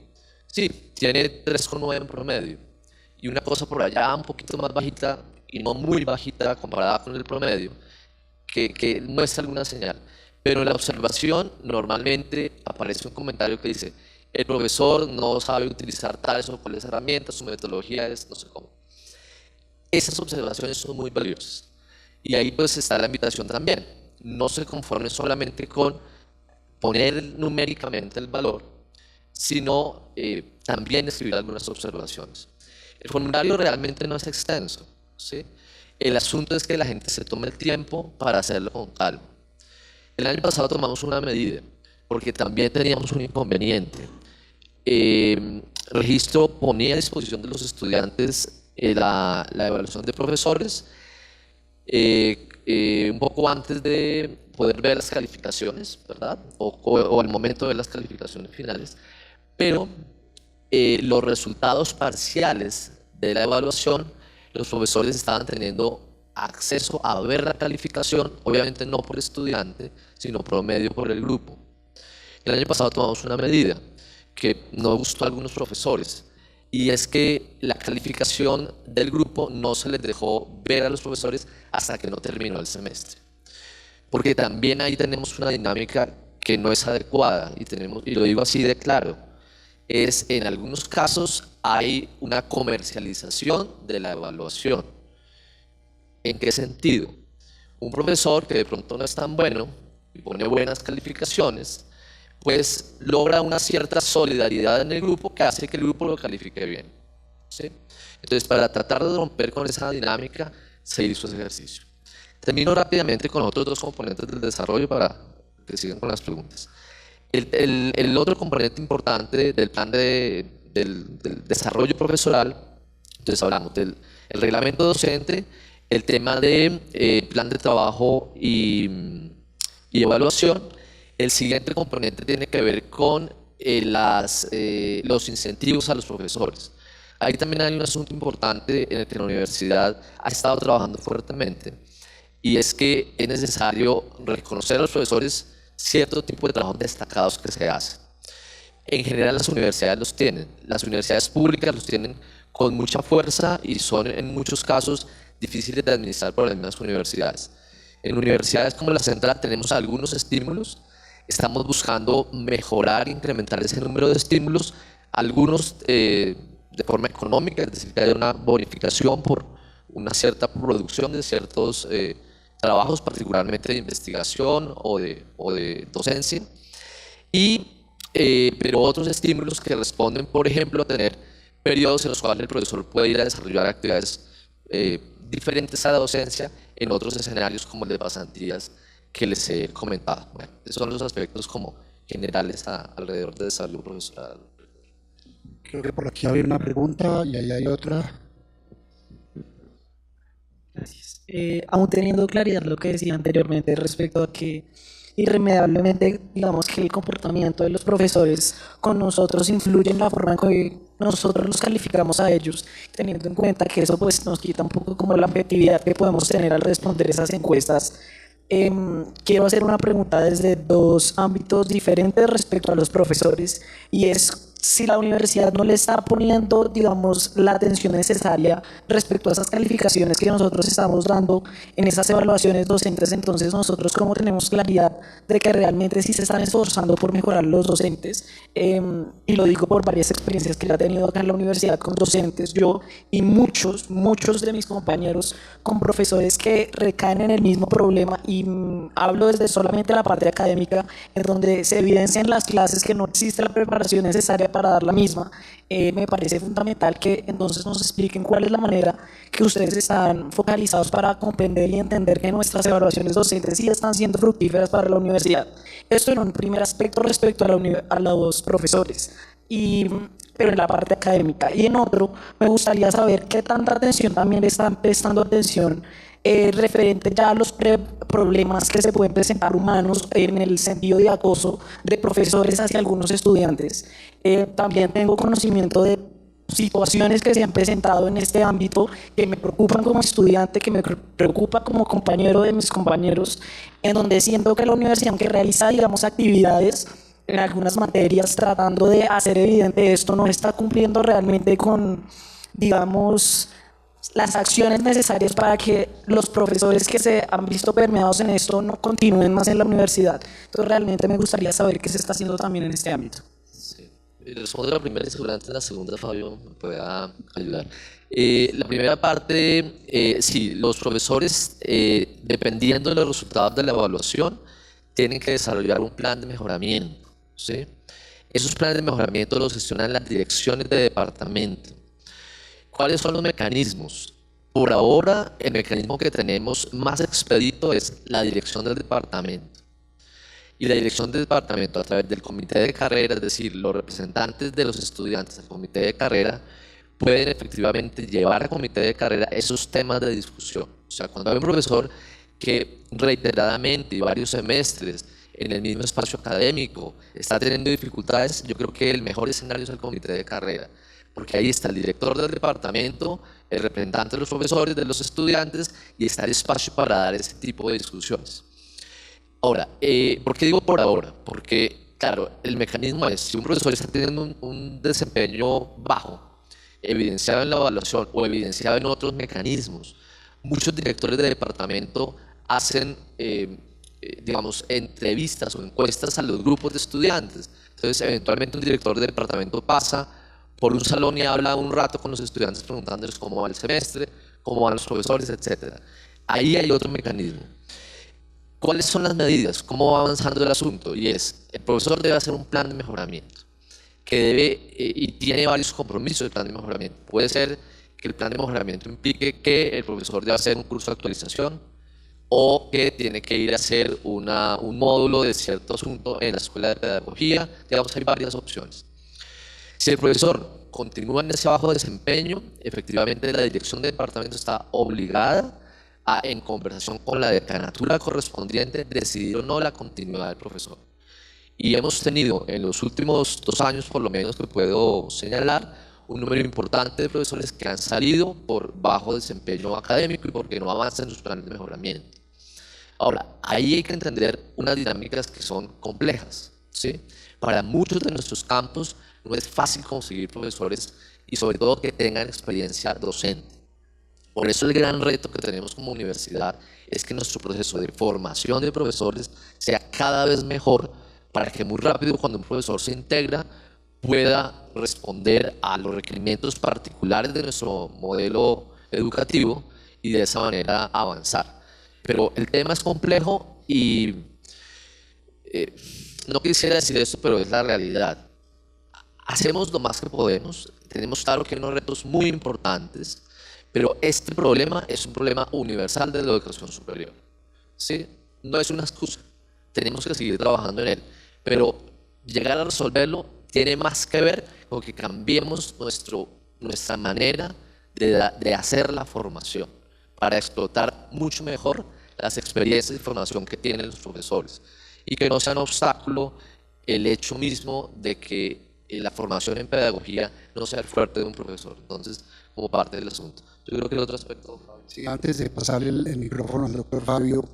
sí, tiene 3,9 en promedio, y una cosa por allá un poquito más bajita, y no muy bajita comparada con el promedio, que muestra alguna señal. Pero en la observación normalmente aparece un comentario que dice, el profesor no sabe utilizar tales o cuales herramientas, su metodología es no sé cómo. Esas observaciones son muy valiosas. Y ahí pues está la invitación también. No se conformen solamente con poner numéricamente el valor, sino también escribir algunas observaciones. El formulario realmente no es extenso, ¿sí? El asunto es que la gente se tome el tiempo para hacerlo con calma. El año pasado tomamos una medida, porque también teníamos un inconveniente. Registro ponía a disposición de los estudiantes la evaluación de profesores un poco antes de poder ver las calificaciones, ¿verdad? O al momento de ver las calificaciones finales, pero los resultados parciales de la evaluación, los profesores estaban teniendo acceso a ver la calificación, obviamente no por estudiante, sino promedio por el grupo. El año pasado tomamos una medida que no gustó a algunos profesores, y es que la calificación del grupo no se les dejó ver a los profesores hasta que no terminó el semestre. Porque también ahí tenemos una dinámica que no es adecuada, y lo digo así de claro, es en algunos casos hay una comercialización de la evaluación. ¿En qué sentido? Un profesor que de pronto no es tan bueno y pone buenas calificaciones, pues logra una cierta solidaridad en el grupo que hace que el grupo lo califique bien, ¿sí? Entonces, para tratar de romper con esa dinámica, se hizo ese ejercicio. Termino rápidamente con otros dos componentes del desarrollo para que sigan con las preguntas. El otro componente importante del plan del desarrollo profesoral, entonces hablamos del reglamento docente, el tema de plan de trabajo y evaluación. El siguiente componente tiene que ver con los incentivos a los profesores. Ahí también hay un asunto importante en el que la universidad ha estado trabajando fuertemente, y es que es necesario reconocer a los profesores cierto tipo de trabajos destacados que se hacen. En general las universidades los tienen, las universidades públicas los tienen con mucha fuerza y son en muchos casos difíciles de administrar por las mismas universidades. En universidades como la Central tenemos algunos estímulos, estamos buscando mejorar e incrementar ese número de estímulos, algunos de forma económica, es decir, que haya una bonificación por una cierta producción de ciertos trabajos, particularmente de investigación o de docencia, pero otros estímulos que responden, por ejemplo, a tener periodos en los cuales el profesor puede ir a desarrollar actividades diferentes a la docencia en otros escenarios como el de pasantías que les he comentado. Bueno, esos son los aspectos como generales alrededor de desarrollo profesoral. Creo que por aquí había una pregunta y ahí hay otra. Gracias. Aún teniendo claridad lo que decía anteriormente respecto a que irremediablemente, digamos que el comportamiento de los profesores con nosotros influye en la forma en que nosotros los calificamos a ellos, teniendo en cuenta que eso pues nos quita un poco como la objetividad que podemos tener al responder esas encuestas. Quiero hacer una pregunta desde dos ámbitos diferentes respecto a los profesores, y es si la universidad no le está poniendo, digamos, la atención necesaria respecto a esas calificaciones que nosotros estamos dando en esas evaluaciones docentes. Entonces nosotros, ¿cómo tenemos claridad de que realmente sí se están esforzando por mejorar los docentes? Y lo digo por varias experiencias que ya he tenido acá en la universidad con docentes, yo y muchos de mis compañeros con profesores que recaen en el mismo problema, y hablo desde solamente la parte académica, en donde se evidencia en las clases que no existe la preparación necesaria para dar la misma. Me parece fundamental que entonces nos expliquen cuál es la manera que ustedes están focalizados para comprender y entender que nuestras evaluaciones docentes sí están siendo fructíferas para la universidad. Esto en un primer aspecto respecto a los profesores, pero en la parte académica. Y en otro, me gustaría saber qué tanta atención también le están prestando atención referente ya a los problemas que se pueden presentar humanos en el sentido de acoso de profesores hacia algunos estudiantes. También tengo conocimiento de situaciones que se han presentado en este ámbito que me preocupan como estudiante, que me preocupa como compañero de mis compañeros, en donde siento que la universidad, aunque realiza, digamos, actividades en algunas materias tratando de hacer evidente esto, no está cumpliendo realmente con, digamos, las acciones necesarias para que los profesores que se han visto permeados en esto no continúen más en la universidad. Entonces realmente me gustaría saber qué se está haciendo también en este ámbito. Sí. Respondo la primera y seguramente la segunda Fabio me pueda ayudar. La primera parte, sí, los profesores, dependiendo de los resultados de la evaluación, tienen que desarrollar un plan de mejoramiento, ¿sí? Esos planes de mejoramiento los gestionan las direcciones de departamento. ¿Cuáles son los mecanismos? Por ahora, el mecanismo que tenemos más expedito es la dirección del departamento. Y la dirección del departamento, a través del comité de carrera, es decir, los representantes de los estudiantes del comité de carrera, pueden efectivamente llevar al comité de carrera esos temas de discusión. O sea, cuando hay un profesor que reiteradamente y varios semestres en el mismo espacio académico está teniendo dificultades, yo creo que el mejor escenario es el comité de carrera, porque ahí está el director del departamento, el representante de los profesores, de los estudiantes, y está el espacio para dar ese tipo de discusiones. Ahora, ¿por qué digo por ahora? Porque, claro, el mecanismo es, si un profesor está teniendo un desempeño bajo, evidenciado en la evaluación o evidenciado en otros mecanismos, muchos directores de departamento hacen, digamos, entrevistas o encuestas a los grupos de estudiantes. Entonces, eventualmente un director de departamento pasa por un salón y habla un rato con los estudiantes preguntándoles cómo va el semestre, cómo van los profesores, etc. Ahí hay otro mecanismo. ¿Cuáles son las medidas? ¿Cómo va avanzando el asunto? Y es, el profesor debe hacer un plan de mejoramiento, que debe, y tiene varios compromisos del plan de mejoramiento. Puede ser que el plan de mejoramiento implique que el profesor debe hacer un curso de actualización, o que tiene que ir a hacer un módulo de cierto asunto en la escuela de pedagogía. Digamos, hay varias opciones. Si el profesor continúa en ese bajo desempeño, efectivamente la dirección del departamento está obligada a, en conversación con la decanatura correspondiente, decidir o no la continuidad del profesor. Y hemos tenido en los últimos 2 años, por lo menos que puedo señalar, un número importante de profesores que han salido por bajo desempeño académico y porque no avanzan en sus planes de mejoramiento. Ahora, ahí hay que entender unas dinámicas que son complejas, ¿sí? Para muchos de nuestros campos no es fácil conseguir profesores y sobre todo que tengan experiencia docente. Por eso el gran reto que tenemos como universidad es que nuestro proceso de formación de profesores sea cada vez mejor, para que muy rápido, cuando un profesor se integra, pueda responder a los requerimientos particulares de nuestro modelo educativo y de esa manera avanzar. Pero el tema es complejo y no quisiera decir esto, pero es la realidad. Hacemos lo más que podemos, tenemos claro que hay unos retos muy importantes, pero este problema es un problema universal de la educación superior, ¿sí? No es una excusa, tenemos que seguir trabajando en él, pero llegar a resolverlo tiene más que ver con que cambiemos nuestra manera de hacer la formación para explotar mucho mejor las experiencias y formación que tienen los profesores y que no sea un obstáculo el hecho mismo de que la formación en pedagogía no sea el fuerte de un profesor. Entonces, como parte del asunto. Yo creo que el otro aspecto... Sí, antes de pasar el micrófono al doctor Fabio,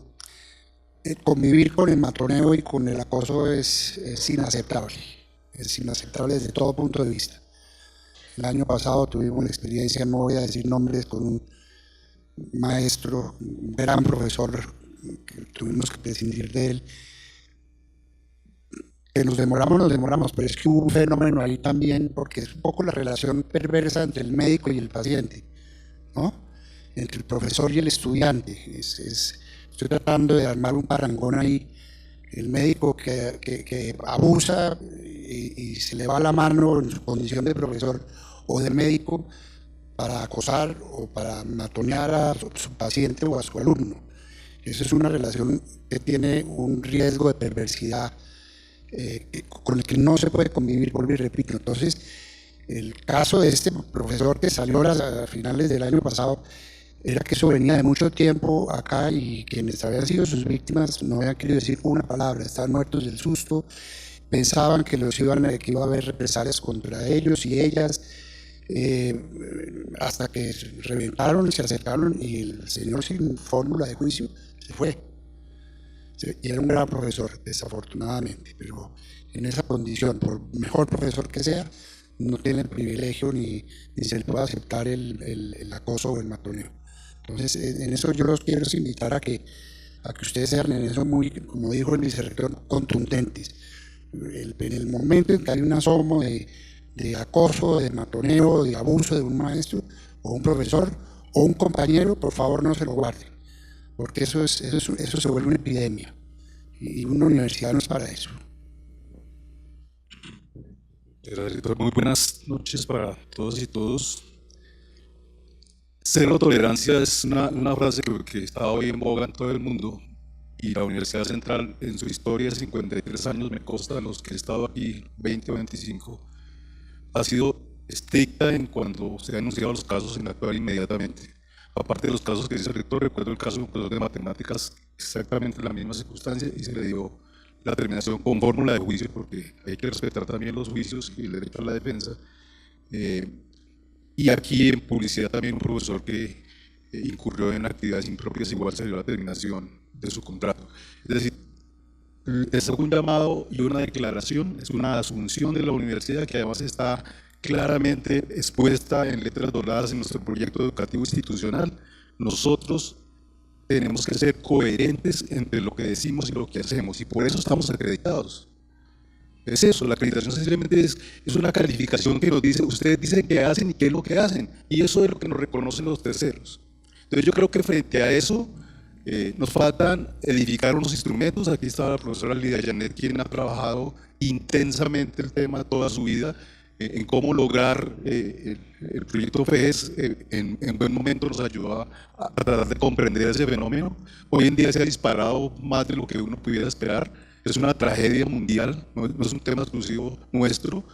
convivir con el matroneo y con el acoso es inaceptable. Es inaceptable desde todo punto de vista. El año pasado tuvimos una experiencia, no voy a decir nombres, con un maestro, un gran profesor, que tuvimos que prescindir de él. Que nos demoramos, pero es que hubo un fenómeno ahí también, porque es un poco la relación perversa entre el médico y el paciente, ¿no? Entre el profesor y el estudiante. Estoy tratando de armar un parangón ahí. El médico que abusa y se le va la mano en su condición de profesor o de médico para acosar o para matonear a su paciente o a su alumno. Esa es una relación que tiene un riesgo de perversidad con el que no se puede convivir, vuelvo y repito. Entonces, el caso de este profesor que salió a finales del año pasado era que eso venía de mucho tiempo acá y quienes habían sido sus víctimas no habían querido decir una palabra, estaban muertos del susto, pensaban que que iba a haber represalias contra ellos y ellas, hasta que reventaron y se acercaron y el señor sin fórmula de juicio se fue. Y era un gran profesor, desafortunadamente, pero en esa condición, por mejor profesor que sea, no tiene el privilegio ni se le puede aceptar el acoso o el matoneo. Entonces, en eso yo los quiero invitar a que ustedes sean en eso muy, como dijo el vicerrector, contundentes. En el momento en que hay un asomo de acoso, de matoneo, de abuso de un maestro o un profesor o un compañero, por favor no se lo guarden, porque eso se vuelve una epidemia y una universidad no es para eso. Muy buenas noches para todos y todos. Cero tolerancia es una frase que está hoy en boga en todo el mundo, y la Universidad Central en su historia de 53 años, me consta, los que he estado aquí 20 o 25, ha sido estricta en cuando se han anunciado los casos en actuar inmediatamente. Aparte de los casos que dice el rector, recuerdo el caso de un profesor de matemáticas, exactamente la misma circunstancia, y se le dio la terminación con fórmula de juicio, porque hay que respetar también los juicios y el derecho a la defensa. Y aquí en publicidad también un profesor que incurrió en actividades impropias, igual se dio la terminación de su contrato. Es decir, es un llamado y una declaración, es una asunción de la universidad que además está claramente expuesta en letras doradas en nuestro proyecto educativo institucional. Nosotros tenemos que ser coherentes entre lo que decimos y lo que hacemos, y por eso estamos acreditados. Es eso, la acreditación sencillamente es una calificación que nos dice, ustedes dicen qué hacen y qué es lo que hacen, y eso es lo que nos reconocen los terceros. Entonces yo creo que frente a eso nos faltan edificar unos instrumentos. Aquí está la profesora Lidia Janet, quien ha trabajado intensamente el tema toda su vida, en cómo lograr el proyecto FES en buen momento nos ayudó a tratar de comprender ese fenómeno. Hoy en día se ha disparado más de lo que uno pudiera esperar. Es una tragedia mundial, no es un tema exclusivo nuestro,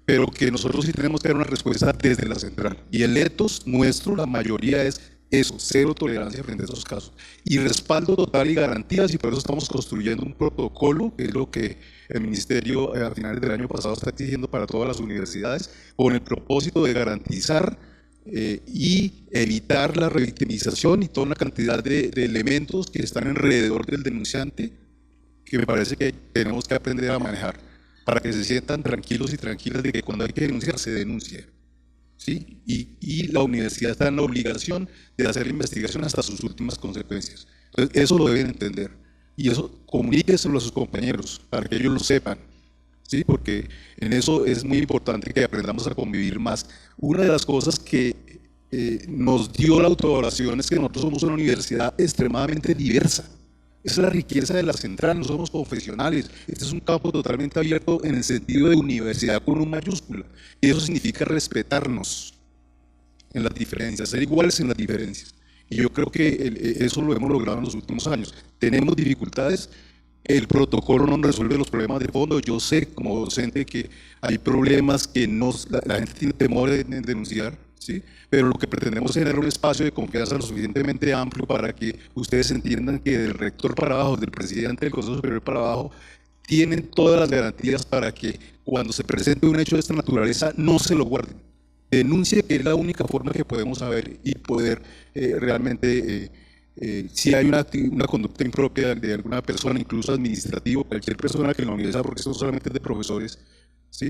pero que nosotros sí tenemos que dar una respuesta desde la central. Y el ethos nuestro, la mayoría es eso, cero tolerancia frente a esos casos. Y respaldo total y garantías, y por eso estamos construyendo un protocolo, que es lo que el Ministerio a finales del año pasado está exigiendo para todas las universidades, con el propósito de garantizar y evitar la revictimización y toda una cantidad de elementos que están alrededor del denunciante, que me parece que tenemos que aprender a manejar, para que se sientan tranquilos y tranquilas de que cuando hay que denunciar, se denuncia. ¿Sí? Y la universidad está en la obligación de hacer la investigación hasta sus últimas consecuencias. Entonces, eso lo deben entender. Y eso comuníqueselo a sus compañeros, para que ellos lo sepan. ¿Sí? Porque en eso es muy importante que aprendamos a convivir más. Una de las cosas que nos dio la autoevaluación es que nosotros somos una universidad extremadamente diversa. Esa es la riqueza de la central, no somos confesionales. Este es un campo totalmente abierto en el sentido de universidad con un mayúscula. Y eso significa respetarnos en las diferencias, ser iguales en las diferencias. Y yo creo que eso lo hemos logrado en los últimos años. Tenemos dificultades, el protocolo no resuelve los problemas de fondo. Yo sé como docente que hay problemas que la gente tiene temor en denunciar, ¿sí? Pero lo que pretendemos es generar un espacio de confianza lo suficientemente amplio para que ustedes entiendan que del rector para abajo, del presidente del Consejo Superior para abajo, tienen todas las garantías para que cuando se presente un hecho de esta naturaleza no se lo guarden. Denuncie, que es la única forma que podemos saber y poder realmente, si hay una conducta impropia de alguna persona, incluso administrativo, cualquier persona que en la universidad, porque esto no solamente es de profesores, ¿sí?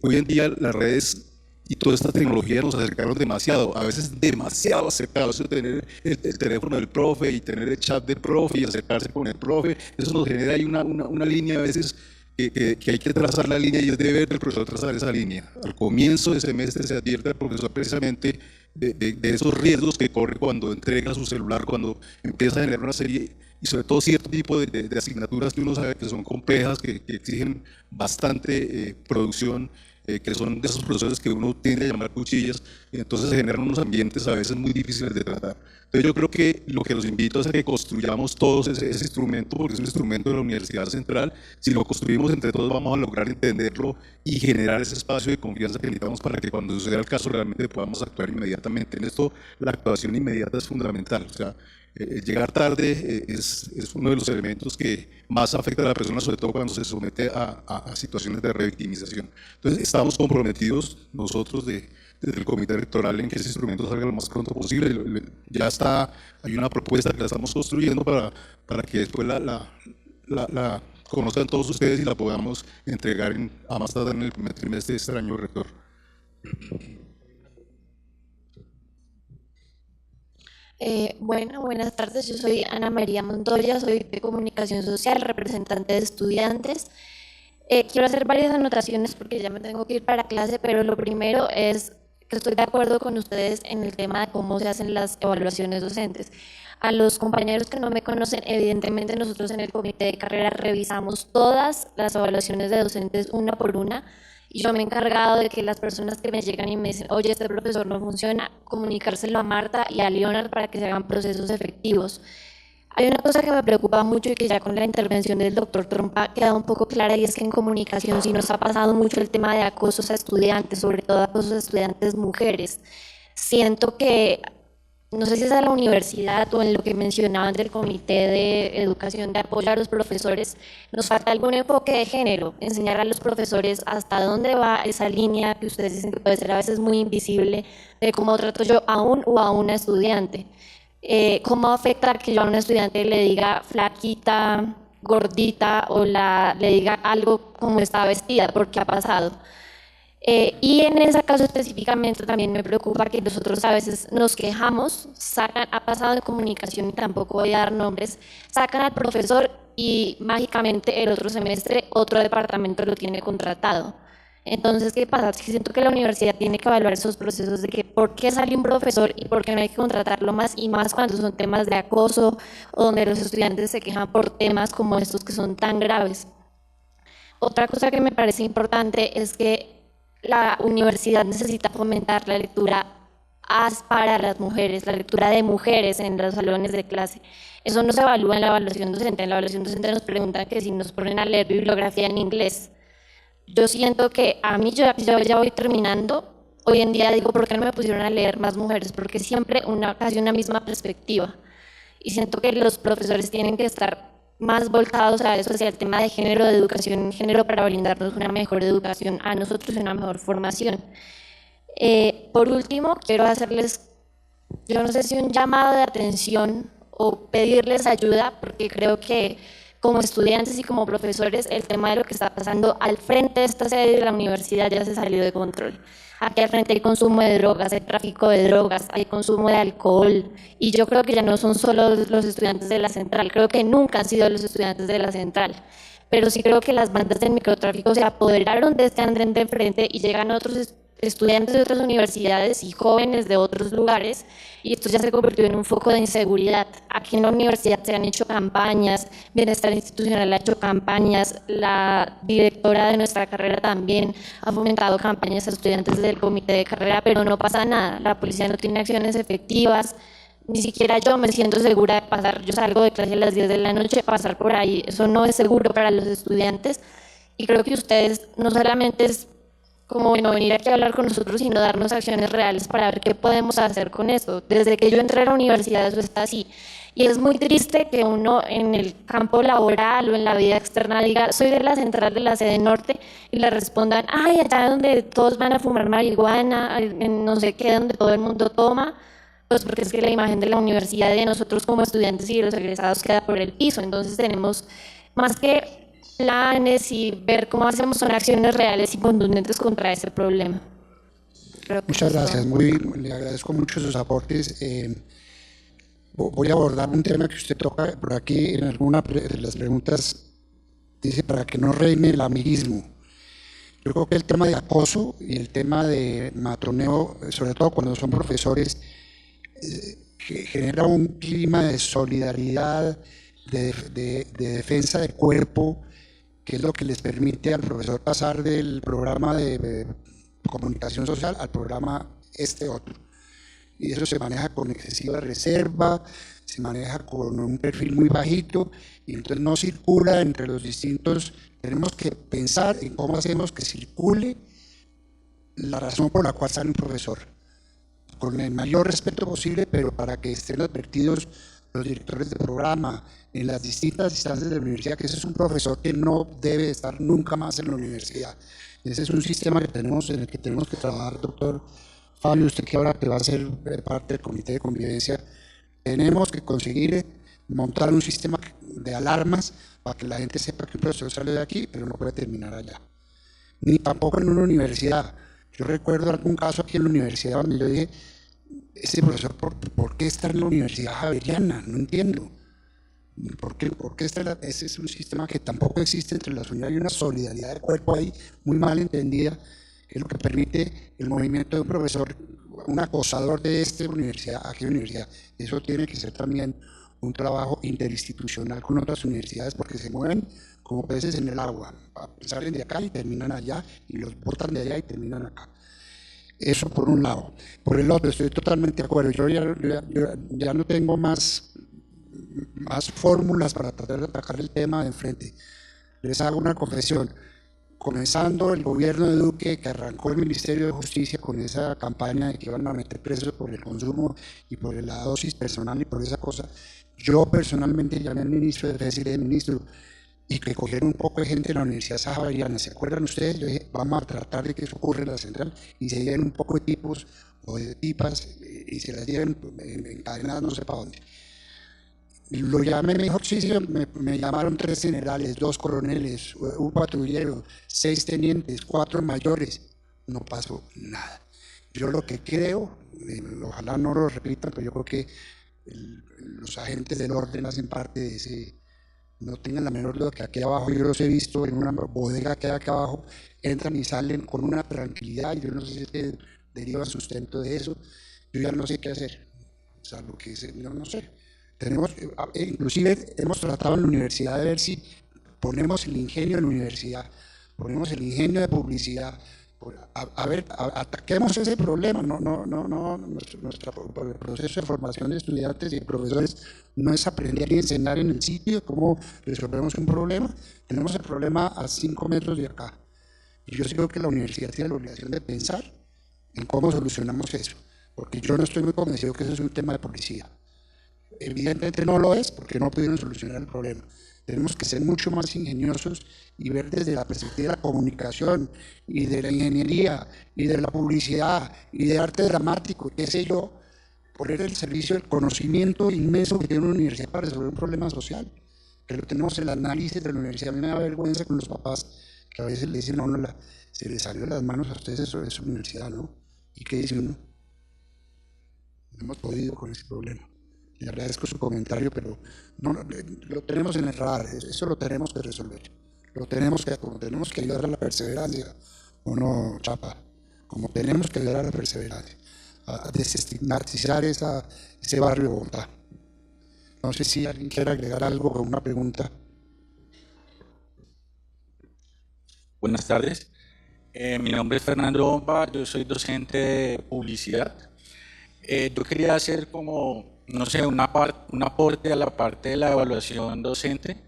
Hoy en día las redes y toda esta tecnología nos acercaron demasiado, a veces demasiado acercados. Eso de tener el teléfono del profe y tener el chat del profe y acercarse con el profe, eso nos genera ahí una línea a veces que hay que trazar la línea, y es deber del profesor trazar esa línea. Al comienzo del semestre se advierte al profesor precisamente de esos riesgos que corre cuando entrega su celular, cuando empieza a generar una serie, y sobre todo cierto tipo de asignaturas que uno sabe que son complejas, que exigen bastante producción que son de esos profesores que uno tiende a llamar cuchillas, y entonces se generan unos ambientes a veces muy difíciles de tratar. Entonces yo creo que lo que los invito es a que construyamos todos ese instrumento, porque es un instrumento de la Universidad Central. Si lo construimos entre todos vamos a lograr entenderlo y generar ese espacio de confianza que necesitamos para que cuando suceda el caso realmente podamos actuar inmediatamente. En esto la actuación inmediata es fundamental. O sea, llegar tarde es uno de los elementos que más afecta a la persona, sobre todo cuando se somete a situaciones de revictimización. Entonces estamos comprometidos nosotros desde el comité electoral en que ese instrumento salga lo más pronto posible. Ya está, hay una propuesta que la estamos construyendo para que después la conozcan todos ustedes y la podamos entregar a más tardar en el primer trimestre de este año, rector. Bueno, buenas tardes. Yo soy Ana María Montoya, soy de Comunicación Social, representante de estudiantes. Quiero hacer varias anotaciones porque ya me tengo que ir para clase, pero lo primero es que estoy de acuerdo con ustedes en el tema de cómo se hacen las evaluaciones docentes. A los compañeros que no me conocen, evidentemente nosotros en el comité de carrera revisamos todas las evaluaciones de docentes una por una, y yo me he encargado de que las personas que me llegan y me dicen, oye, este profesor no funciona, comunicárselo a Marta y a Leonard para que se hagan procesos efectivos. Hay una cosa que me preocupa mucho y que ya con la intervención del doctor Trompa queda un poco clara, y es que en comunicación sí nos ha pasado mucho el tema de acosos a estudiantes, sobre todo acosos a estudiantes mujeres. Siento que, no sé si es a la universidad o en lo que mencionaban del comité de educación de apoyo a los profesores, nos falta algún enfoque de género, enseñar a los profesores hasta dónde va esa línea que ustedes dicen que puede ser a veces muy invisible, de cómo trato yo a un o a una estudiante. Cómo afecta que yo a una estudiante le diga flaquita, gordita, o le diga algo como está vestida, porque ha pasado. Y en ese caso específicamente también me preocupa que nosotros a veces nos quejamos, ha pasado en comunicación y tampoco voy a dar nombres, sacan al profesor y mágicamente el otro semestre otro departamento lo tiene contratado. Entonces, ¿qué pasa? Siento que la universidad tiene que evaluar esos procesos de que por qué sale un profesor y por qué no hay que contratarlo más, y más cuando son temas de acoso o donde los estudiantes se quejan por temas como estos que son tan graves. Otra cosa que me parece importante es que la universidad necesita fomentar la lectura para las mujeres, la lectura de mujeres en los salones de clase. Eso no se evalúa en la evaluación docente. En la evaluación docente nos preguntan que si nos ponen a leer bibliografía en inglés. Yo siento que a mí, yo ya voy terminando, hoy en día digo, ¿por qué no me pusieron a leer más mujeres? Porque siempre casi una misma perspectiva. Y siento que los profesores tienen que estar más volcados a eso, hacia el tema de género, de educación en género, para brindarnos una mejor educación a nosotros y una mejor formación. Por último, quiero hacerles, yo no sé si un llamado de atención o pedirles ayuda, porque creo que como estudiantes y como profesores el tema de lo que está pasando al frente de esta sede de la universidad ya se salió de control. Aquí al frente hay consumo de drogas, hay tráfico de drogas, hay consumo de alcohol, y yo creo que ya no son solo los estudiantes de la central, creo que nunca han sido los estudiantes de la central, pero sí creo que las bandas del microtráfico se apoderaron de este andén de enfrente y llegan otros estudiantes de otras universidades y jóvenes de otros lugares, y esto ya se convirtió en un foco de inseguridad. Aquí en la universidad se han hecho campañas, Bienestar Institucional ha hecho campañas, la directora de nuestra carrera también ha fomentado campañas a estudiantes del comité de carrera, pero no pasa nada, la policía no tiene acciones efectivas, ni siquiera yo me siento segura de pasar, yo salgo de clase a las 10 de la noche, pasar por ahí, eso no es seguro para los estudiantes, y creo que ustedes no solamente es como venir aquí a hablar con nosotros, sino darnos acciones reales para ver qué podemos hacer con esto. Desde que yo entré a la universidad eso está así, y es muy triste que uno en el campo laboral o en la vida externa diga, soy de la central de la sede norte, y le respondan, ay, allá donde todos van a fumar marihuana, en no sé qué, donde todo el mundo toma, pues porque es que la imagen de la universidad de nosotros como estudiantes y de los egresados queda por el piso. Entonces tenemos más que planes y ver cómo hacemos son acciones reales y contundentes contra ese problema. Muchas gracias, le agradezco mucho sus aportes. Voy a abordar un tema que usted toca por aquí en alguna de las preguntas, dice para que no reine el amiguismo. Yo creo que el tema de acoso y el tema de matroneo, sobre todo cuando son profesores, genera un clima de solidaridad, de defensa de cuerpo, que es lo que les permite al profesor pasar del programa de comunicación social al programa otro. Y eso se maneja con excesiva reserva, se maneja con un perfil muy bajito, y entonces no circula entre los distintos. Tenemos que pensar en cómo hacemos que circule la razón por la cual sale un profesor, con el mayor respeto posible, pero para que estén advertidos los directores de programa en las distintas instancias de la universidad, que ese es un profesor que no debe estar nunca más en la universidad. Ese es un sistema que tenemos, en el que tenemos que trabajar, doctor Fabio, usted que ahora que va a ser parte del comité de convivencia, tenemos que conseguir montar un sistema de alarmas para que la gente sepa que un profesor sale de aquí, pero no puede terminar allá. Ni tampoco en una universidad. Yo recuerdo algún caso aquí en la universidad donde yo dije, ese profesor, ¿por qué está en la Universidad Javeriana? No entiendo. ¿Por qué está ese es un sistema que tampoco existe entre las unidades? Hay una solidaridad de cuerpo ahí muy mal entendida, que es lo que permite el movimiento de un profesor, un acosador de esta universidad a aquella universidad. Eso tiene que ser también un trabajo interinstitucional con otras universidades, porque se mueven como peces en el agua. Salen de acá y terminan allá, y los botan de allá y terminan acá. Eso por un lado. Por el otro, estoy totalmente de acuerdo. Yo ya no tengo más fórmulas para tratar de atacar el tema de enfrente. Les hago una confesión. Comenzando el gobierno de Duque, que arrancó el Ministerio de Justicia con esa campaña de que iban a meter presos por el consumo y por la dosis personal y por esa cosa, yo personalmente llamé al ministro de Defensa y le dije, ministro, y que cogieron un poco de gente de la Universidad Javeriana. ¿Se acuerdan ustedes? Yo dije, vamos a tratar de que eso ocurra en la central, y se lleven un poco de tipos o de tipas y se las lleven encadenadas no sé para dónde. Lo llamé, me dijo, sí, me llamaron 3 generales, 2 coroneles, un patrullero, 6 tenientes, 4 mayores. No pasó nada. Yo lo que creo, ojalá no lo repitan, pero yo creo que los agentes del orden hacen parte de ese. No tengan la menor duda que aquí abajo, yo los he visto en una bodega que hay acá abajo, entran y salen con una tranquilidad. Yo no sé si es que deriva sustento de eso. Yo ya no sé qué hacer. O sea, lo que es, no sé. Inclusive hemos tratado en la universidad de ver si ponemos el ingenio en la universidad, ponemos el ingenio de publicidad. Ataquemos ese problema. Nuestro proceso de formación de estudiantes y profesores no es aprender y enseñar en el sitio cómo resolvemos un problema. Tenemos el problema a 5 metros de acá. Y yo sí creo que la universidad tiene la obligación de pensar en cómo solucionamos eso, porque yo no estoy muy convencido que eso es un tema de policía. Evidentemente no lo es, porque no pudieron solucionar el problema. Tenemos que ser mucho más ingeniosos y ver desde la perspectiva de la comunicación y de la ingeniería y de la publicidad y de arte dramático, qué sé yo, poner el servicio del conocimiento inmenso que tiene una universidad para resolver un problema social. Que lo tenemos en el análisis de la universidad. A mí me da vergüenza con los papás que a veces le dicen a uno, se les salió de las manos a ustedes eso de su universidad, ¿no? ¿Y qué dice uno? No hemos podido con ese problema. Le agradezco su comentario, pero no, lo tenemos en el radar, eso lo tenemos que resolver. Tenemos que ayudar a la perseverancia, ¿o no, Chapa? Como tenemos que ayudar a la perseverancia, a desestigmatizar ese barrio de Bogotá. No sé si alguien quiere agregar algo o una pregunta. Buenas tardes. Mi nombre es Fernando Bomba, yo soy docente de publicidad. Yo quería hacer como, no sé, un aporte a la parte de la evaluación docente.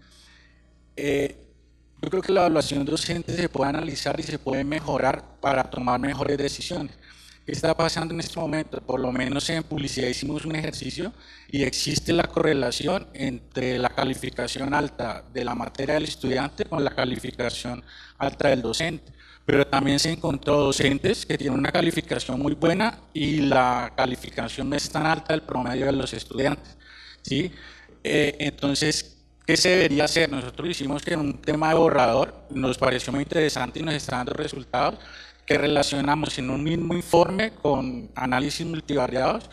Yo creo que la evaluación docente se puede analizar y se puede mejorar para tomar mejores decisiones. ¿Qué está pasando en este momento? Por lo menos en publicidad hicimos un ejercicio y existe la correlación entre la calificación alta de la materia del estudiante con la calificación alta del docente. Pero también se encontró docentes que tienen una calificación muy buena y la calificación no es tan alta del promedio de los estudiantes, ¿sí? Entonces, ¿qué se debería hacer? Nosotros hicimos que en un tema de borrador nos pareció muy interesante y nos está dando resultados que relacionamos en un mismo informe con análisis multivariados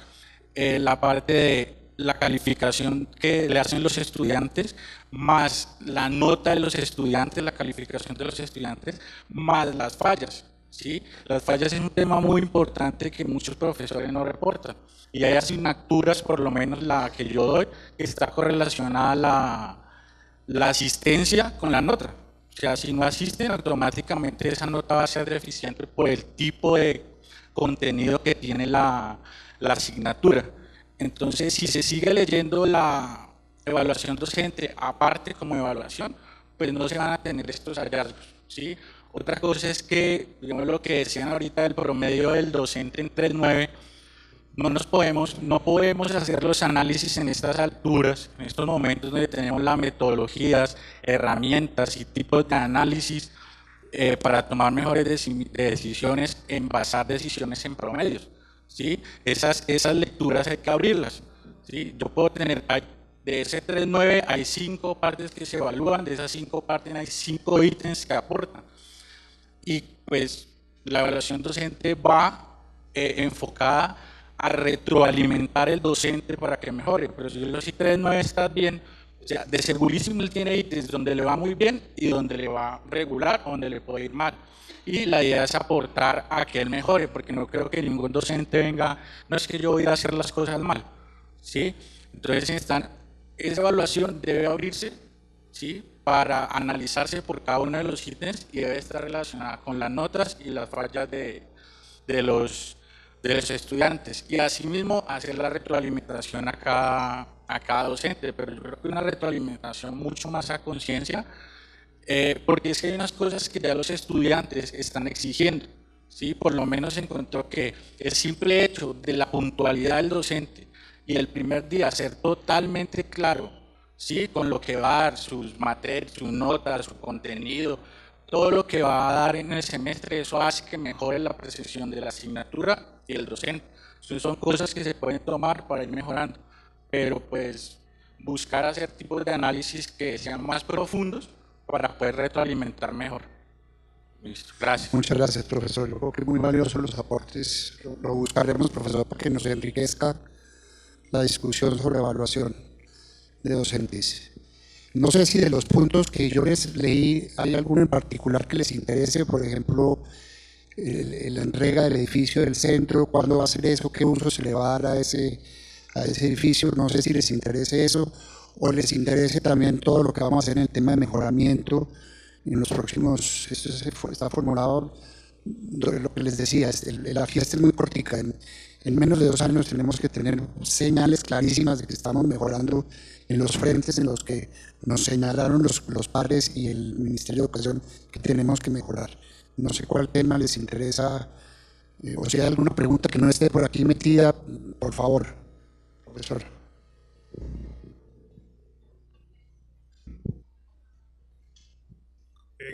la parte de la calificación que le hacen los estudiantes, más la nota de los estudiantes, la calificación de los estudiantes, más las fallas, ¿sí? Las fallas es un tema muy importante que muchos profesores no reportan. Y hay asignaturas, por lo menos la que yo doy, que está correlacionada la asistencia con la nota. O sea, si no asisten, automáticamente esa nota va a ser deficiente por el tipo de contenido que tiene la asignatura. Entonces, si se sigue leyendo la evaluación docente aparte como evaluación, pues no se van a tener estos hallazgos, ¿sí? Otra cosa es que, digamos lo que decían ahorita del promedio del docente en 3.9, no podemos hacer los análisis en estas alturas, en estos momentos donde tenemos las metodologías, herramientas y tipos de análisis para tomar mejores decisiones, en basar decisiones en promedios, ¿sí? Esas lecturas hay que abrirlas, ¿sí? Yo puedo tener, de ese 3.9 hay 5 partes que se evalúan, de esas 5 partes hay 5 ítems que aportan. Y pues la evaluación docente va enfocada a retroalimentar el docente para que mejore, pero si los 3.9 están bien, o sea, de segurísimo él tiene ítems donde le va muy bien y donde le va regular o donde le puede ir mal. Y la idea es aportar a que él mejore, porque no creo que ningún docente venga, no es que yo voy a hacer las cosas mal, ¿sí? Entonces esa evaluación debe abrirse, ¿sí?, para analizarse por cada uno de los ítems y debe estar relacionada con las notas y las fallas de los estudiantes, y asimismo hacer la retroalimentación a cada docente, pero yo creo que una retroalimentación mucho más a conciencia, porque es que hay unas cosas que ya los estudiantes están exigiendo, ¿sí? Por lo menos encontró que el simple hecho de la puntualidad del docente y el primer día ser totalmente claro, ¿sí?, con lo que va a dar, sus materias, sus notas, su contenido, todo lo que va a dar en el semestre, eso hace que mejore la percepción de la asignatura y el docente. Entonces son cosas que se pueden tomar para ir mejorando, pero pues buscar hacer tipos de análisis que sean más profundos para poder retroalimentar mejor. Listo, gracias. Muchas gracias, profesor. Yo creo que es muy valioso los aportes. Lo buscaremos, profesor, para que nos enriquezca la discusión sobre evaluación de docentes. No sé si de los puntos que yo les leí hay alguno en particular que les interese, por ejemplo, la entrega del edificio del centro, cuándo va a ser eso, qué uso se le va a dar a ese edificio. No sé si les interese eso o les interese también todo lo que vamos a hacer en el tema de mejoramiento en los próximos. Esto está formulado, lo que les decía, la fiesta es muy cortica. En menos de 2 años tenemos que tener señales clarísimas de que estamos mejorando en los frentes en los que nos señalaron los pares y el Ministerio de Educación que tenemos que mejorar. No sé cuál tema les interesa, o si hay alguna pregunta que no esté por aquí metida, por favor, profesor.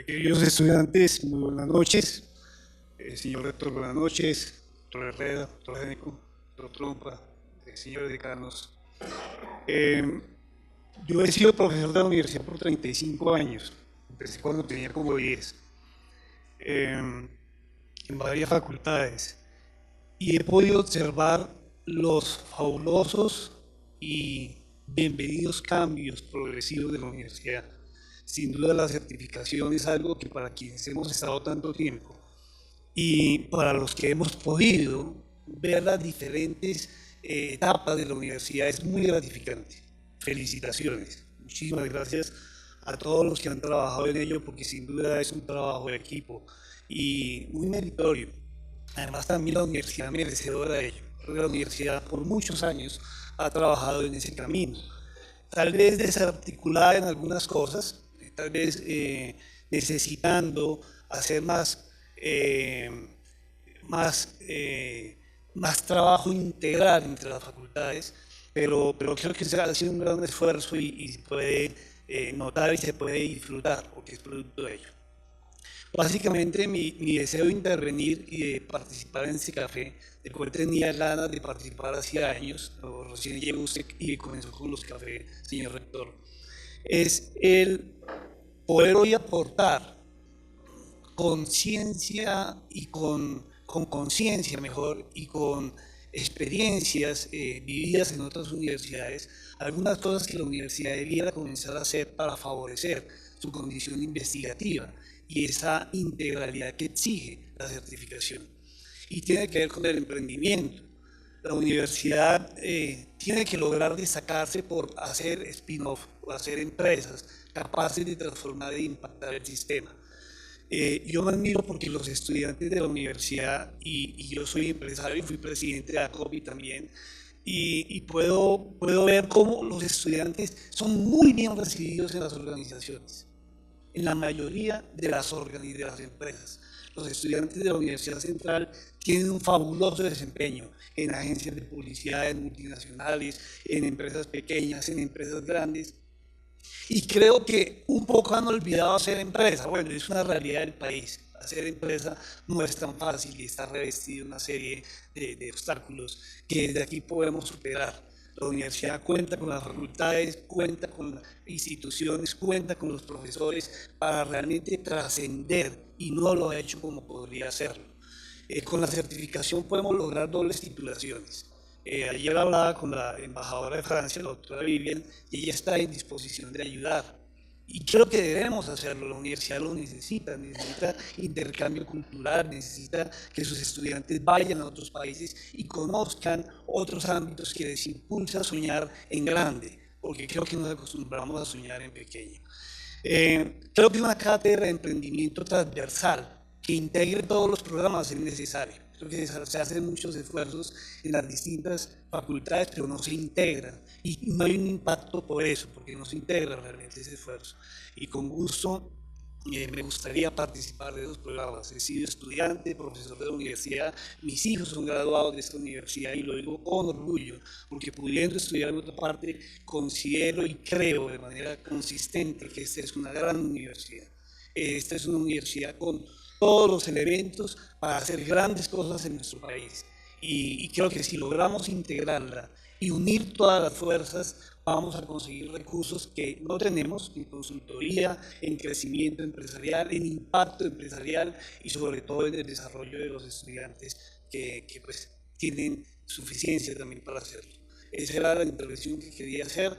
Queridos estudiantes, muy buenas noches. Señor rector, buenas noches. Doctor Herrera, doctor Génico, doctor Trompa, señores decanos. Yo he sido profesor de la universidad por 35 años, empecé cuando tenía como 10, en varias facultades, y he podido observar los fabulosos y bienvenidos cambios progresivos de la universidad. Sin duda la certificación es algo que para quienes hemos estado tanto tiempo y para los que hemos podido ver las diferentes etapas de la universidad es muy gratificante. Felicitaciones, muchísimas gracias a todos los que han trabajado en ello, porque sin duda es un trabajo de equipo y muy meritorio. Además también la universidad merecedora de ello. La universidad por muchos años ha trabajado en ese camino, tal vez desarticulada en algunas cosas, tal vez necesitando hacer más trabajo integral entre las facultades, pero creo que se ha sido un gran esfuerzo y se puede notar y se puede disfrutar, porque es producto de ello. Básicamente mi deseo de intervenir y de participar en ese café, del cual tenía ganas de participar hacía años, recién llegó usted y comenzó con los cafés, señor rector, es el poder hoy aportar conciencia y con conciencia mejor y con experiencias vividas en otras universidades, algunas cosas que la universidad debiera comenzar a hacer para favorecer su condición investigativa y esa integralidad que exige la certificación. Y tiene que ver con el emprendimiento. La universidad tiene que lograr destacarse por hacer spin-off, por hacer empresas capaces de transformar e impactar el sistema. Yo me admiro porque los estudiantes de la universidad, y yo soy empresario y fui presidente de ACOPI también, y puedo ver cómo los estudiantes son muy bien recibidos en las organizaciones, en la mayoría de las empresas. Los estudiantes de la Universidad Central tienen un fabuloso desempeño en agencias de publicidad, en multinacionales, en empresas pequeñas, en empresas grandes. Y creo que un poco han olvidado hacer empresa. Bueno, es una realidad del país. Hacer empresa no es tan fácil y está revestido de una serie de obstáculos que desde aquí podemos superar. La universidad cuenta con las facultades, cuenta con las instituciones, cuenta con los profesores para realmente trascender, y no lo ha hecho como podría hacerlo. Con la certificación podemos lograr dobles titulaciones. Ayer hablaba con la embajadora de Francia, la doctora Vivian, y ella está en disposición de ayudar. Y creo que debemos hacerlo, la universidad lo necesita intercambio cultural, necesita que sus estudiantes vayan a otros países y conozcan otros ámbitos que les impulsa a soñar en grande, porque creo que nos acostumbramos a soñar en pequeño. Creo que una cátedra de emprendimiento transversal que integre todos los programas es necesario. Creo que se hacen muchos esfuerzos en las distintas facultades, pero no se integran. Y no hay un impacto por eso, porque no se integra realmente ese esfuerzo. Y con gusto me gustaría participar de esos programas. He sido estudiante, profesor de la universidad, mis hijos son graduados de esta universidad y lo digo con orgullo, porque pudiendo estudiar en otra parte, considero y creo de manera consistente que esta es una gran universidad. Esta es una universidad con todos los elementos para hacer grandes cosas en nuestro país. Y creo que si logramos integrarla y unir todas las fuerzas, vamos a conseguir recursos que no tenemos en consultoría, en crecimiento empresarial, en impacto empresarial y sobre todo en el desarrollo de los estudiantes que pues tienen suficiencia también para hacerlo. Esa era la intervención que quería hacer.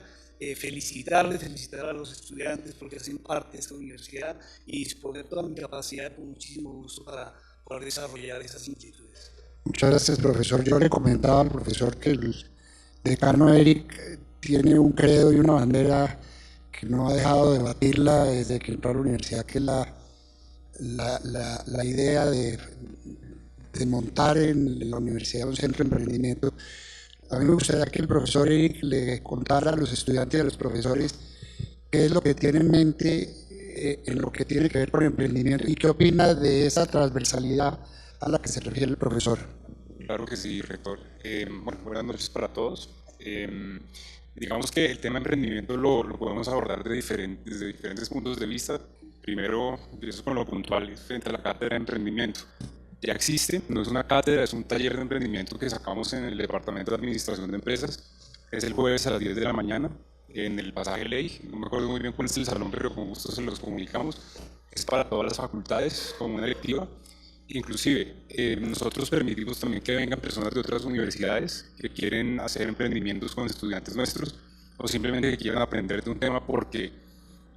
Felicitar a los estudiantes porque hacen parte de esta universidad y disponer toda mi capacidad con muchísimo gusto para poder desarrollar esas inquietudes. Muchas gracias, profesor. Yo le comentaba al profesor que el decano Eric tiene un credo y una bandera que no ha dejado de batirla desde que entró a la universidad, que es la idea de montar en la universidad un centro de emprendimiento. A mí me gustaría que el profesor Eric le contara a los estudiantes y a los profesores qué es lo que tiene en mente en lo que tiene que ver con el emprendimiento y qué opina de esa transversalidad a la que se refiere el profesor. Claro que sí, rector. Bueno, buenas noches para todos. Digamos que el tema de emprendimiento lo podemos abordar desde diferentes puntos de vista. Primero, empiezo con lo puntual frente a la cátedra de emprendimiento. Ya existe, no es una cátedra, es un taller de emprendimiento que sacamos en el Departamento de Administración de Empresas. Es el jueves a las 10 de la mañana en el pasaje Ley. No me acuerdo muy bien cuál es el salón, pero con gusto se los comunicamos. Es para todas las facultades, como una electiva. Inclusive, nosotros permitimos también que vengan personas de otras universidades que quieren hacer emprendimientos con estudiantes nuestros o simplemente que quieran aprender de un tema, porque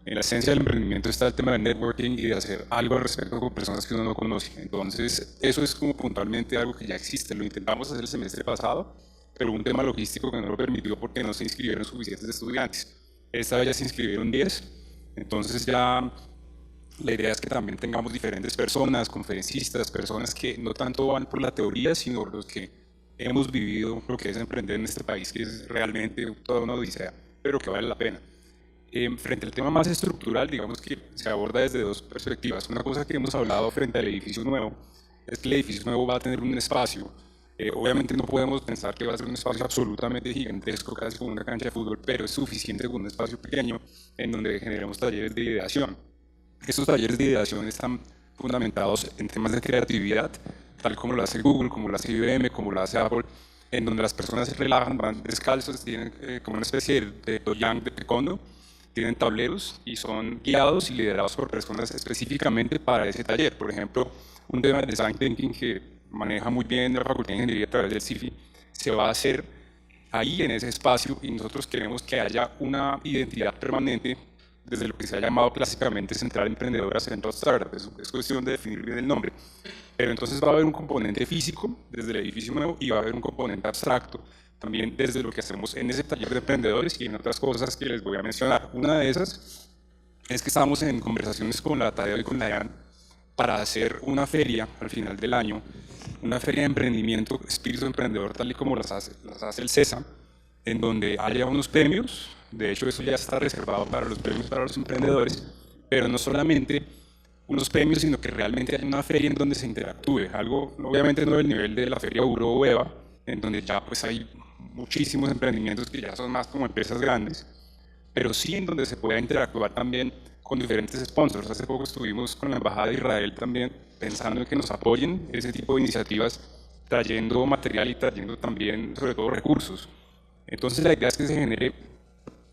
en la esencia del emprendimiento está el tema del networking y de hacer algo al respecto con personas que uno no conoce. Entonces, eso es como puntualmente algo que ya existe. Lo intentamos hacer el semestre pasado, pero hubo un tema logístico que no lo permitió porque no se inscribieron suficientes estudiantes. Esta vez ya se inscribieron 10, entonces ya la idea es que también tengamos diferentes personas, conferencistas, personas que no tanto van por la teoría, sino los que hemos vivido lo que es emprender en este país, que es realmente toda una odisea, pero que vale la pena. Frente al tema más estructural, digamos que se aborda desde dos perspectivas. Una cosa que hemos hablado frente al edificio nuevo es que el edificio nuevo va a tener un espacio. Obviamente no podemos pensar que va a ser un espacio absolutamente gigantesco, casi como una cancha de fútbol, pero es suficiente con un espacio pequeño en donde generemos talleres de ideación. Estos talleres de ideación están fundamentados en temas de creatividad, tal como lo hace Google, como lo hace IBM, como lo hace Apple, en donde las personas se relajan, van descalzos, tienen como una especie de doyang de taekwondo, tienen tableros y son guiados y liderados por personas específicamente para ese taller. Por ejemplo, un tema de design thinking que maneja muy bien la Facultad de Ingeniería a través del CIFI se va a hacer ahí en ese espacio y nosotros queremos que haya una identidad permanente desde lo que se ha llamado clásicamente Central Emprendedora Central Startup. Es cuestión de definir bien el nombre. Pero entonces va a haber un componente físico desde el edificio nuevo y va a haber un componente abstracto también desde lo que hacemos en ese taller de emprendedores y en otras cosas que les voy a mencionar. Una de esas es que estamos en conversaciones con la Tadeo y con la EAN para hacer una feria al final del año, una feria de emprendimiento, espíritu emprendedor, tal y como las hace el CESA, en donde haya unos premios. De hecho, eso ya está reservado para los premios para los emprendedores, pero no solamente unos premios, sino que realmente haya una feria en donde se interactúe. Algo, obviamente no del nivel de la Feria Euro o EVA, en donde ya pues hay muchísimos emprendimientos que ya son más como empresas grandes, pero sí en donde se pueda interactuar también con diferentes sponsors. Hace poco estuvimos con la Embajada de Israel también pensando en que nos apoyen ese tipo de iniciativas, trayendo material y trayendo también, sobre todo, recursos. Entonces la idea es que se genere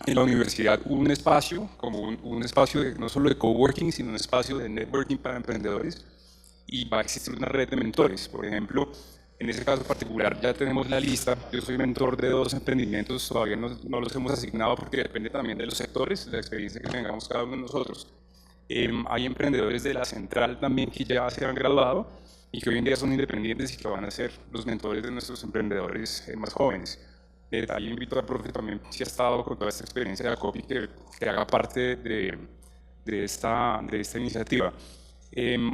en la universidad un espacio, como un espacio no solo de coworking, sino un espacio de networking para emprendedores, y va a existir una red de mentores. Por ejemplo, en ese caso particular ya tenemos la lista. Yo soy mentor de 2 emprendimientos, todavía no los hemos asignado porque depende también de los sectores, de la experiencia que tengamos cada uno de nosotros. Hay emprendedores de la central también que ya se han graduado y que hoy en día son independientes y que van a ser los mentores de nuestros emprendedores más jóvenes. Ahí invito al profe también, si ha estado con toda esta experiencia de ACOPI, que haga parte de esta iniciativa.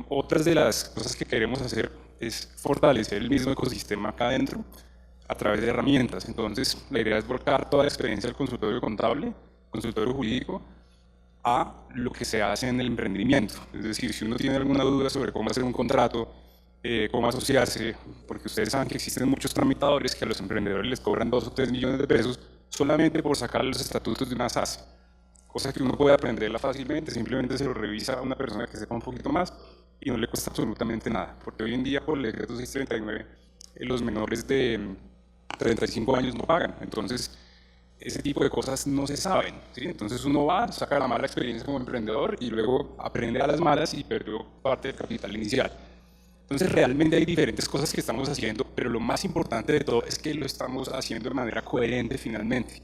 Otras de las cosas que queremos hacer es fortalecer el mismo ecosistema acá adentro a través de herramientas. Entonces, la idea es volcar toda la experiencia del consultorio contable, consultorio jurídico, a lo que se hace en el emprendimiento. Es decir, si uno tiene alguna duda sobre cómo hacer un contrato, cómo asociarse, porque ustedes saben que existen muchos tramitadores que a los emprendedores les cobran 2 o 3 millones de pesos solamente por sacar los estatutos de una SAS, cosa que uno puede aprenderla fácilmente, simplemente se lo revisa a una persona que sepa un poquito más y no le cuesta absolutamente nada, porque hoy en día por el decreto 639 los menores de 35 años no pagan. Entonces ese tipo de cosas no se saben, ¿sí? Entonces uno va, saca la mala experiencia como emprendedor y luego aprende a las malas y perdió parte del capital inicial. Entonces realmente hay diferentes cosas que estamos haciendo, pero lo más importante de todo es que lo estamos haciendo de manera coherente finalmente.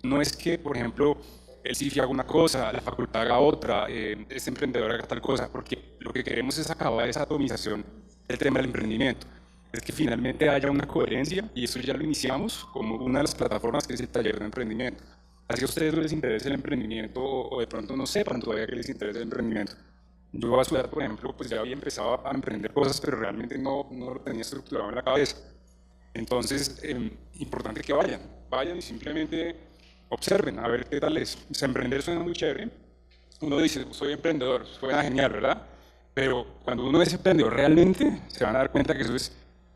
No es que, por ejemplo, el CIFI haga una cosa, la facultad haga otra, este emprendedor haga tal cosa, porque lo que queremos es acabar esa atomización del tema del emprendimiento. Es que finalmente haya una coherencia, y eso ya lo iniciamos como una de las plataformas que es el taller de emprendimiento. Así a ustedes no les interesa el emprendimiento o de pronto no sepan todavía que les interesa el emprendimiento. Yo a su edad, por ejemplo, pues ya había empezado a emprender cosas, pero realmente no lo tenía estructurado en la cabeza. Entonces, importante que vayan y simplemente observen, a ver qué tal es. O sea, emprender suena muy chévere. Uno dice, soy emprendedor, suena genial, ¿verdad? Pero cuando uno es emprendedor realmente, se van a dar cuenta que eso es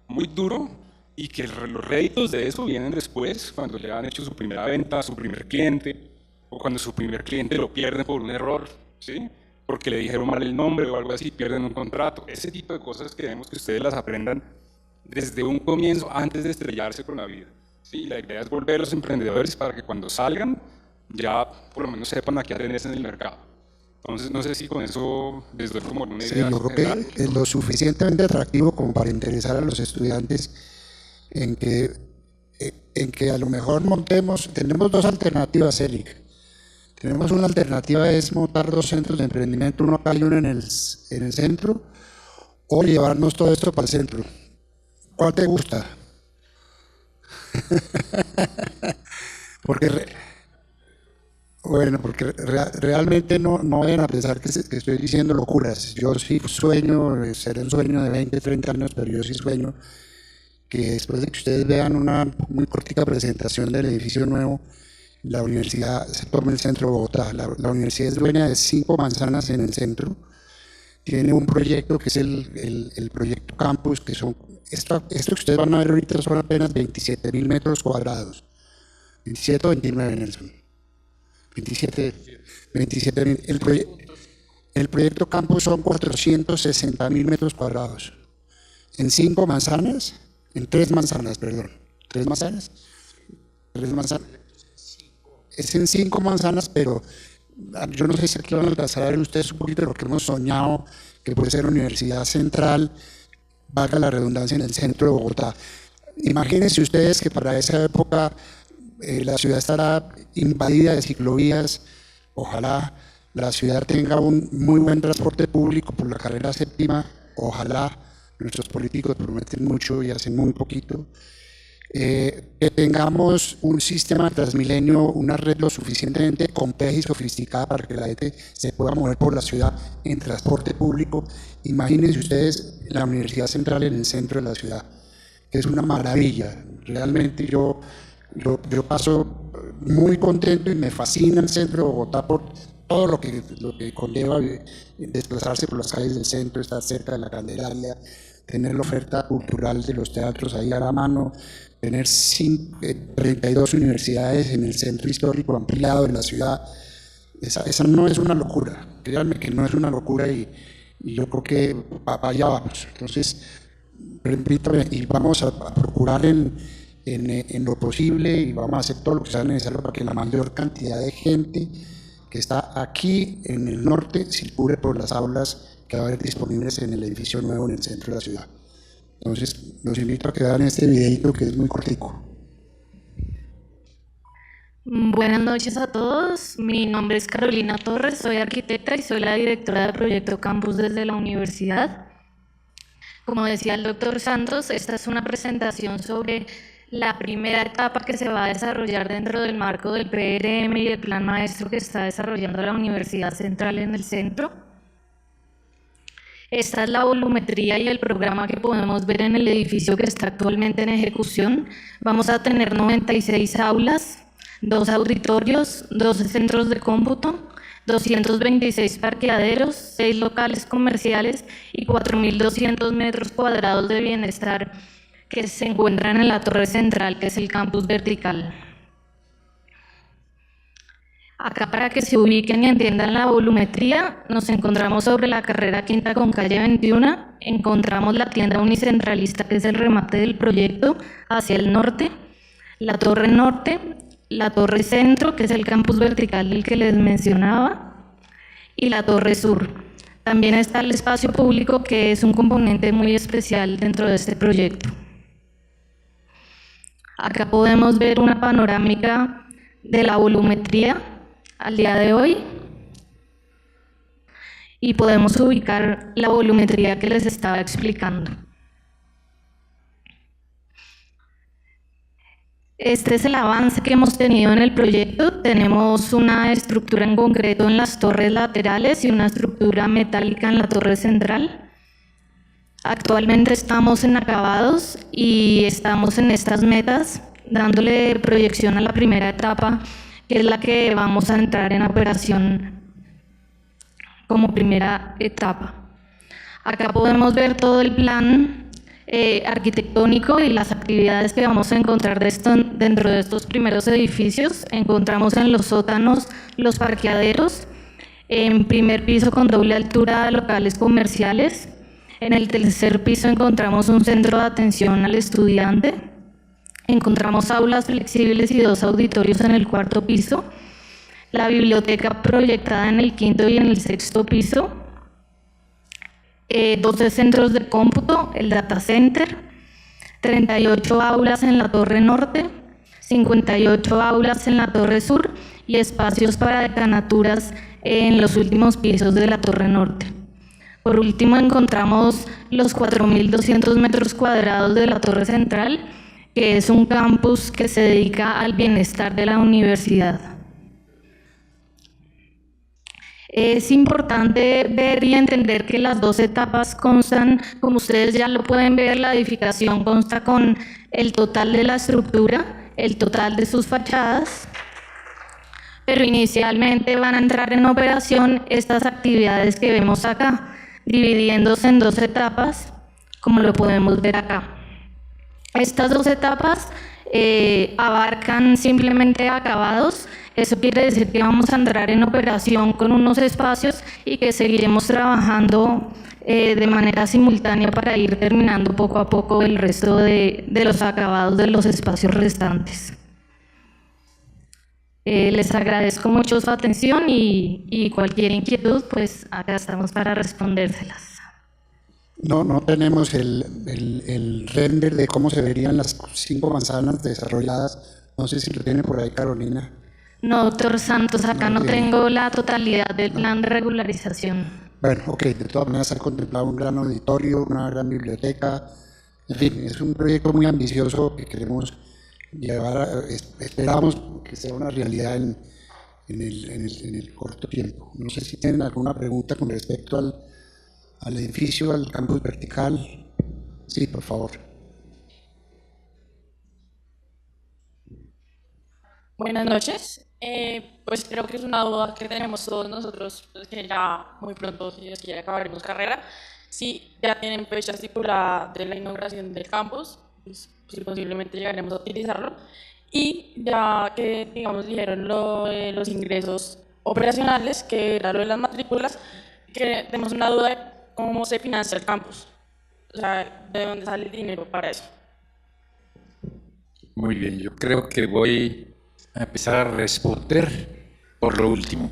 muy duro y que los réditos de eso vienen después, cuando ya han hecho su primera venta, su primer cliente, o cuando su primer cliente lo pierden por un error, ¿sí? Porque le dijeron mal el nombre o algo así, pierden un contrato. Ese tipo de cosas queremos que ustedes las aprendan desde un comienzo, antes de estrellarse con la vida. Sí, la idea es volver a los emprendedores para que cuando salgan ya por lo menos sepan a qué atenerse en el mercado. Entonces, no sé si con eso les doy como una idea. Sí, yo creo que es lo suficientemente atractivo como para interesar a los estudiantes en que a lo mejor tenemos 2 alternativas, Eric. Tenemos una alternativa, es montar 2 centros de emprendimiento, uno acá y uno en el centro, o llevarnos todo esto para el centro. ¿Cuál te gusta? porque realmente no vayan a pensar que estoy diciendo locuras. Yo sí sueño, será un sueño de 20, 30 años, pero yo sí sueño que después de que ustedes vean una muy cortica presentación del edificio nuevo, la universidad se tome el centro de Bogotá. La universidad es dueña de 5 manzanas en el centro. Tiene un proyecto que es el proyecto Campus, que son, esto que ustedes van a ver ahorita son apenas 27.000 metros cuadrados. 27 o 29, Nelson. 27.000. El proyecto Campus son 460.000 metros cuadrados. En 3 manzanas. Es en 5 manzanas, pero yo no sé si aquí van a alcanzar a ver ustedes un poquito de lo que hemos soñado, que puede ser Universidad Central, valga la redundancia, en el centro de Bogotá. Imagínense ustedes que para esa época la ciudad estará invadida de ciclovías. Ojalá la ciudad tenga un muy buen transporte público por la carrera 7ª. Ojalá. Nuestros políticos prometen mucho y hacen muy poquito. que tengamos un sistema de Transmilenio, una red lo suficientemente compleja y sofisticada para que la gente se pueda mover por la ciudad en transporte público. Imagínense ustedes la Universidad Central en el centro de la ciudad, que es una maravilla. Realmente yo paso muy contento y me fascina el centro de Bogotá por todo lo que conlleva desplazarse por las calles del centro, estar cerca de la Candelaria, tener la oferta cultural de los teatros ahí a la mano, tener 32 universidades en el centro histórico ampliado de la ciudad. Esa no es una locura, créanme que no es una locura, y yo creo que para allá vamos. Entonces, permítame, y vamos a procurar en lo posible, y vamos a hacer todo lo que sea necesario para que la mayor cantidad de gente que está aquí en el norte circule por las aulas que va a haber disponibles en el edificio nuevo en el centro de la ciudad. Entonces, los invito a que vean este videito que es muy cortico. Buenas noches a todos. Mi nombre es Carolina Torres, soy arquitecta y soy la directora del proyecto Campus desde la universidad. Como decía el doctor Santos, esta es una presentación sobre la primera etapa que se va a desarrollar dentro del marco del PRM y el plan maestro que está desarrollando la Universidad Central en el centro. Esta es la volumetría y el programa que podemos ver en el edificio que está actualmente en ejecución. Vamos a tener 96 aulas, 2 auditorios, 12 centros de cómputo, 226 parqueaderos, 6 locales comerciales y 4.200 metros cuadrados de bienestar que se encuentran en la torre central, que es el campus vertical. Acá, para que se ubiquen y entiendan la volumetría, nos encontramos sobre la carrera quinta con calle 21, encontramos la tienda unicentralista, que es el remate del proyecto, hacia el norte, la torre norte, la torre centro, que es el campus vertical del que les mencionaba, y la torre sur. También está el espacio público, que es un componente muy especial dentro de este proyecto. Acá podemos ver una panorámica de la volumetría al día de hoy y podemos ubicar la volumetría que les estaba explicando. Este es el avance que hemos tenido en el proyecto. Tenemos una estructura en concreto en las torres laterales y una estructura metálica en la torre central. Actualmente estamos en acabados y estamos en estas metas, dándole proyección a la primera etapa, que es la que vamos a entrar en operación como primera etapa. Acá podemos ver todo el plan arquitectónico y las actividades que vamos a encontrar dentro de estos primeros edificios. Encontramos en los sótanos los parqueaderos, en primer piso con doble altura locales comerciales. En el tercer piso encontramos un centro de atención al estudiante. Encontramos aulas flexibles y 2 auditorios en el cuarto piso. La biblioteca proyectada en el quinto y en el sexto piso. 12 centros de cómputo, el data center. 38 aulas en la torre norte. 58 aulas en la torre sur y espacios para decanaturas en los últimos pisos de la torre norte. Por último, encontramos los 4.200 metros cuadrados de la torre central, que es un campus que se dedica al bienestar de la universidad. Es importante ver y entender que las 2 etapas constan, como ustedes ya lo pueden ver, la edificación consta con el total de la estructura, el total de sus fachadas, pero inicialmente van a entrar en operación estas actividades que vemos acá, dividiéndose en 2 etapas, como lo podemos ver acá. Estas 2 etapas abarcan simplemente acabados. Eso quiere decir que vamos a entrar en operación con unos espacios y que seguiremos trabajando de manera simultánea para ir terminando poco a poco el resto de los acabados de los espacios restantes. Les agradezco mucho su atención y cualquier inquietud, pues acá estamos para respondérselas. No tenemos el render de cómo se verían las 5 manzanas desarrolladas. No sé si lo tiene por ahí, Carolina. No, doctor Santos, acá no tengo la totalidad del plan de regularización. Bueno, ok, de todas maneras ha contemplado un gran auditorio, una gran biblioteca, En fin, es un proyecto muy ambicioso que queremos llevar, esperamos que sea una realidad en el corto tiempo. No sé si tienen alguna pregunta con respecto al edificio, al campus vertical. Sí, por favor. Buenas noches. Pues creo que es una duda que tenemos todos nosotros, pues que ya muy pronto, si Dios quiere, acabaremos carrera. Si ya tienen fecha estipulada de la inauguración del campus, pues, si posiblemente llegaremos a utilizarlo. Y ya que, digamos, dijeron los ingresos operacionales, que era lo de las matrículas, que tenemos una duda de cómo se financia el campus. O sea, ¿de dónde sale el dinero para eso? Muy bien, yo creo que voy a empezar a responder por lo último.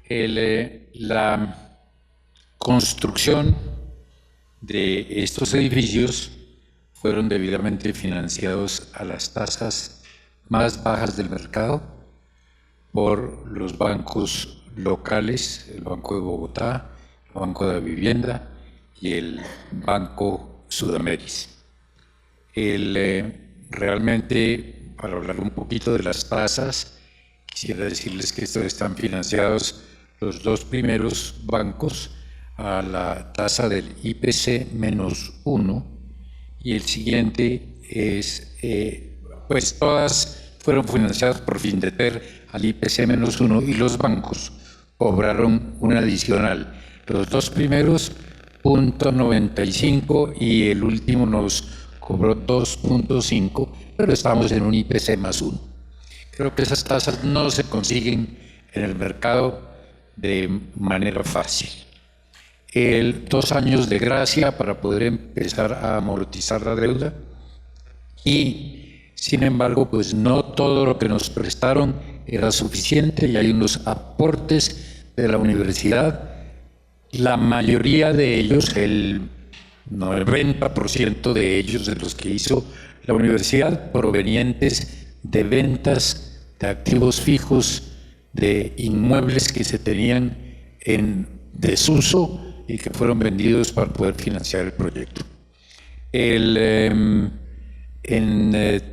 La construcción de estos edificios fueron debidamente financiados a las tasas más bajas del mercado por los bancos locales, el Banco de Bogotá, el Banco de la Vivienda y el Banco Sudameris. Realmente, para hablar un poquito de las tasas, quisiera decirles que estos están financiados los dos primeros bancos a la tasa del IPC-1 y el siguiente es, pues todas fueron financiadas por Findeter al IPC-1 y los bancos cobraron un adicional. Los dos primeros 0.95 y el último nos cobró 2.5, pero estamos en un IPC+1. Creo que esas tasas no se consiguen en el mercado de manera fácil. 2 años de gracia para poder empezar a amortizar la deuda y, sin embargo, pues no todo lo que nos prestaron era suficiente y hay unos aportes de la universidad, la mayoría de ellos, el 90% de ellos, de los que hizo la universidad, provenientes de ventas de activos fijos, de inmuebles que se tenían en desuso y que fueron vendidos para poder financiar el proyecto. En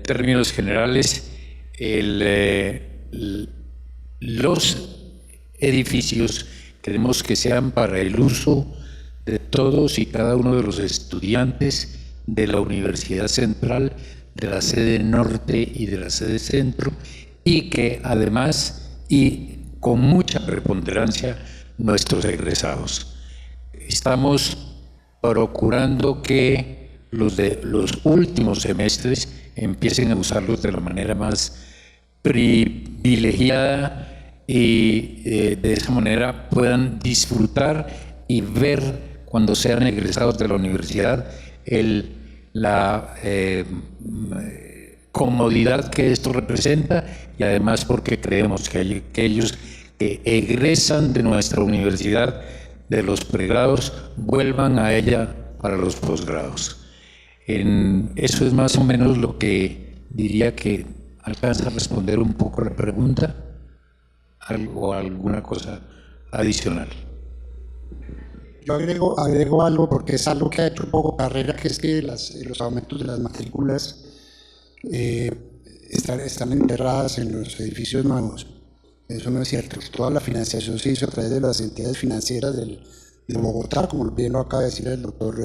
términos generales, los edificios queremos que sean para el uso de todos y cada uno de los estudiantes de la Universidad Central, de la sede norte y de la sede centro, y que además, y con mucha preponderancia, nuestros egresados. Estamos procurando que los de los últimos semestres empiecen a usarlos de la manera más privilegiada y de esa manera puedan disfrutar y ver cuando sean egresados de la universidad la comodidad que esto representa y además porque creemos que ellos que egresan de nuestra universidad de los pregrados vuelvan a ella para los posgrados. Eso es más o menos lo que diría que alcanza a responder un poco la pregunta, alguna cosa adicional. Yo agrego algo porque es algo que ha hecho un poco carrera, que es que los aumentos de las matrículas están enterradas en los edificios nuevos. Eso no es cierto. Toda la financiación se hizo a través de las entidades financieras de Bogotá, como bien lo acaba de decir el doctor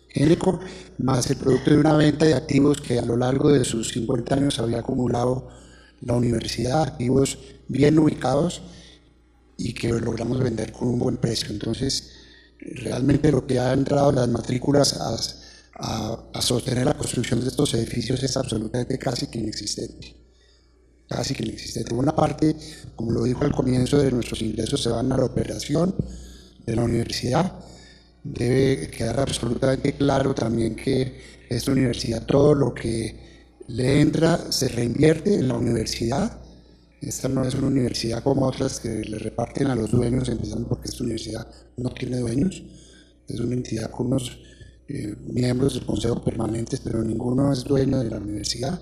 Génico, más el producto de una venta de activos que a lo largo de sus 50 años había acumulado la universidad, activos bien ubicados y que logramos vender con un buen precio. Entonces, realmente lo que ha entrado en las matrículas a sostener la construcción de estos edificios es absolutamente casi que inexistente. Casi que inexistente. Una parte, como lo dijo al comienzo, de nuestros ingresos se van a la operación de la universidad. Debe quedar absolutamente claro también que esta universidad, todo lo que le entra, se reinvierte en la universidad. Esta no es una universidad como otras que le reparten a los dueños, empezando porque esta universidad no tiene dueños. Es una entidad con unos miembros del consejo permanentes, pero ninguno es dueño de la universidad.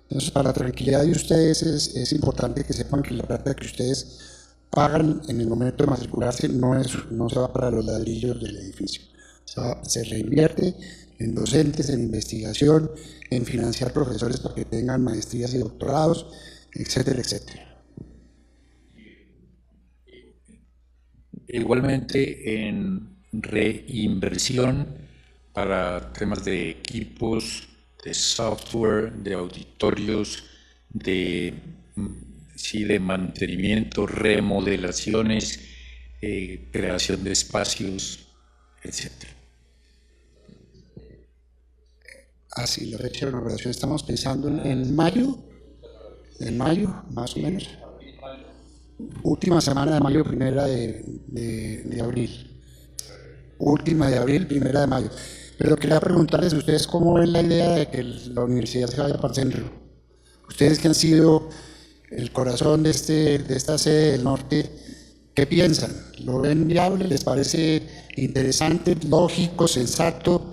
Entonces, para la tranquilidad de ustedes es importante que sepan que la plata que ustedes pagan en el momento de matricularse no se va para los ladrillos del edificio. Se reinvierte en docentes, en investigación, en financiar profesores para que tengan maestrías y doctorados, etcétera, etcétera. Igualmente en reinversión para temas de equipos, de software, de auditorios, de mantenimiento, remodelaciones, creación de espacios, etc. Así, la fecha de inauguración estamos pensando en mayo, más o menos. Última semana de mayo, primera de abril. Última de abril, primera de mayo. Pero quería preguntarles a ustedes cómo ven la idea de que la universidad se vaya para el centro. Ustedes que han sido el corazón de esta sede del norte, ¿qué piensan? ¿Lo ven viable? ¿Les parece interesante, lógico, sensato?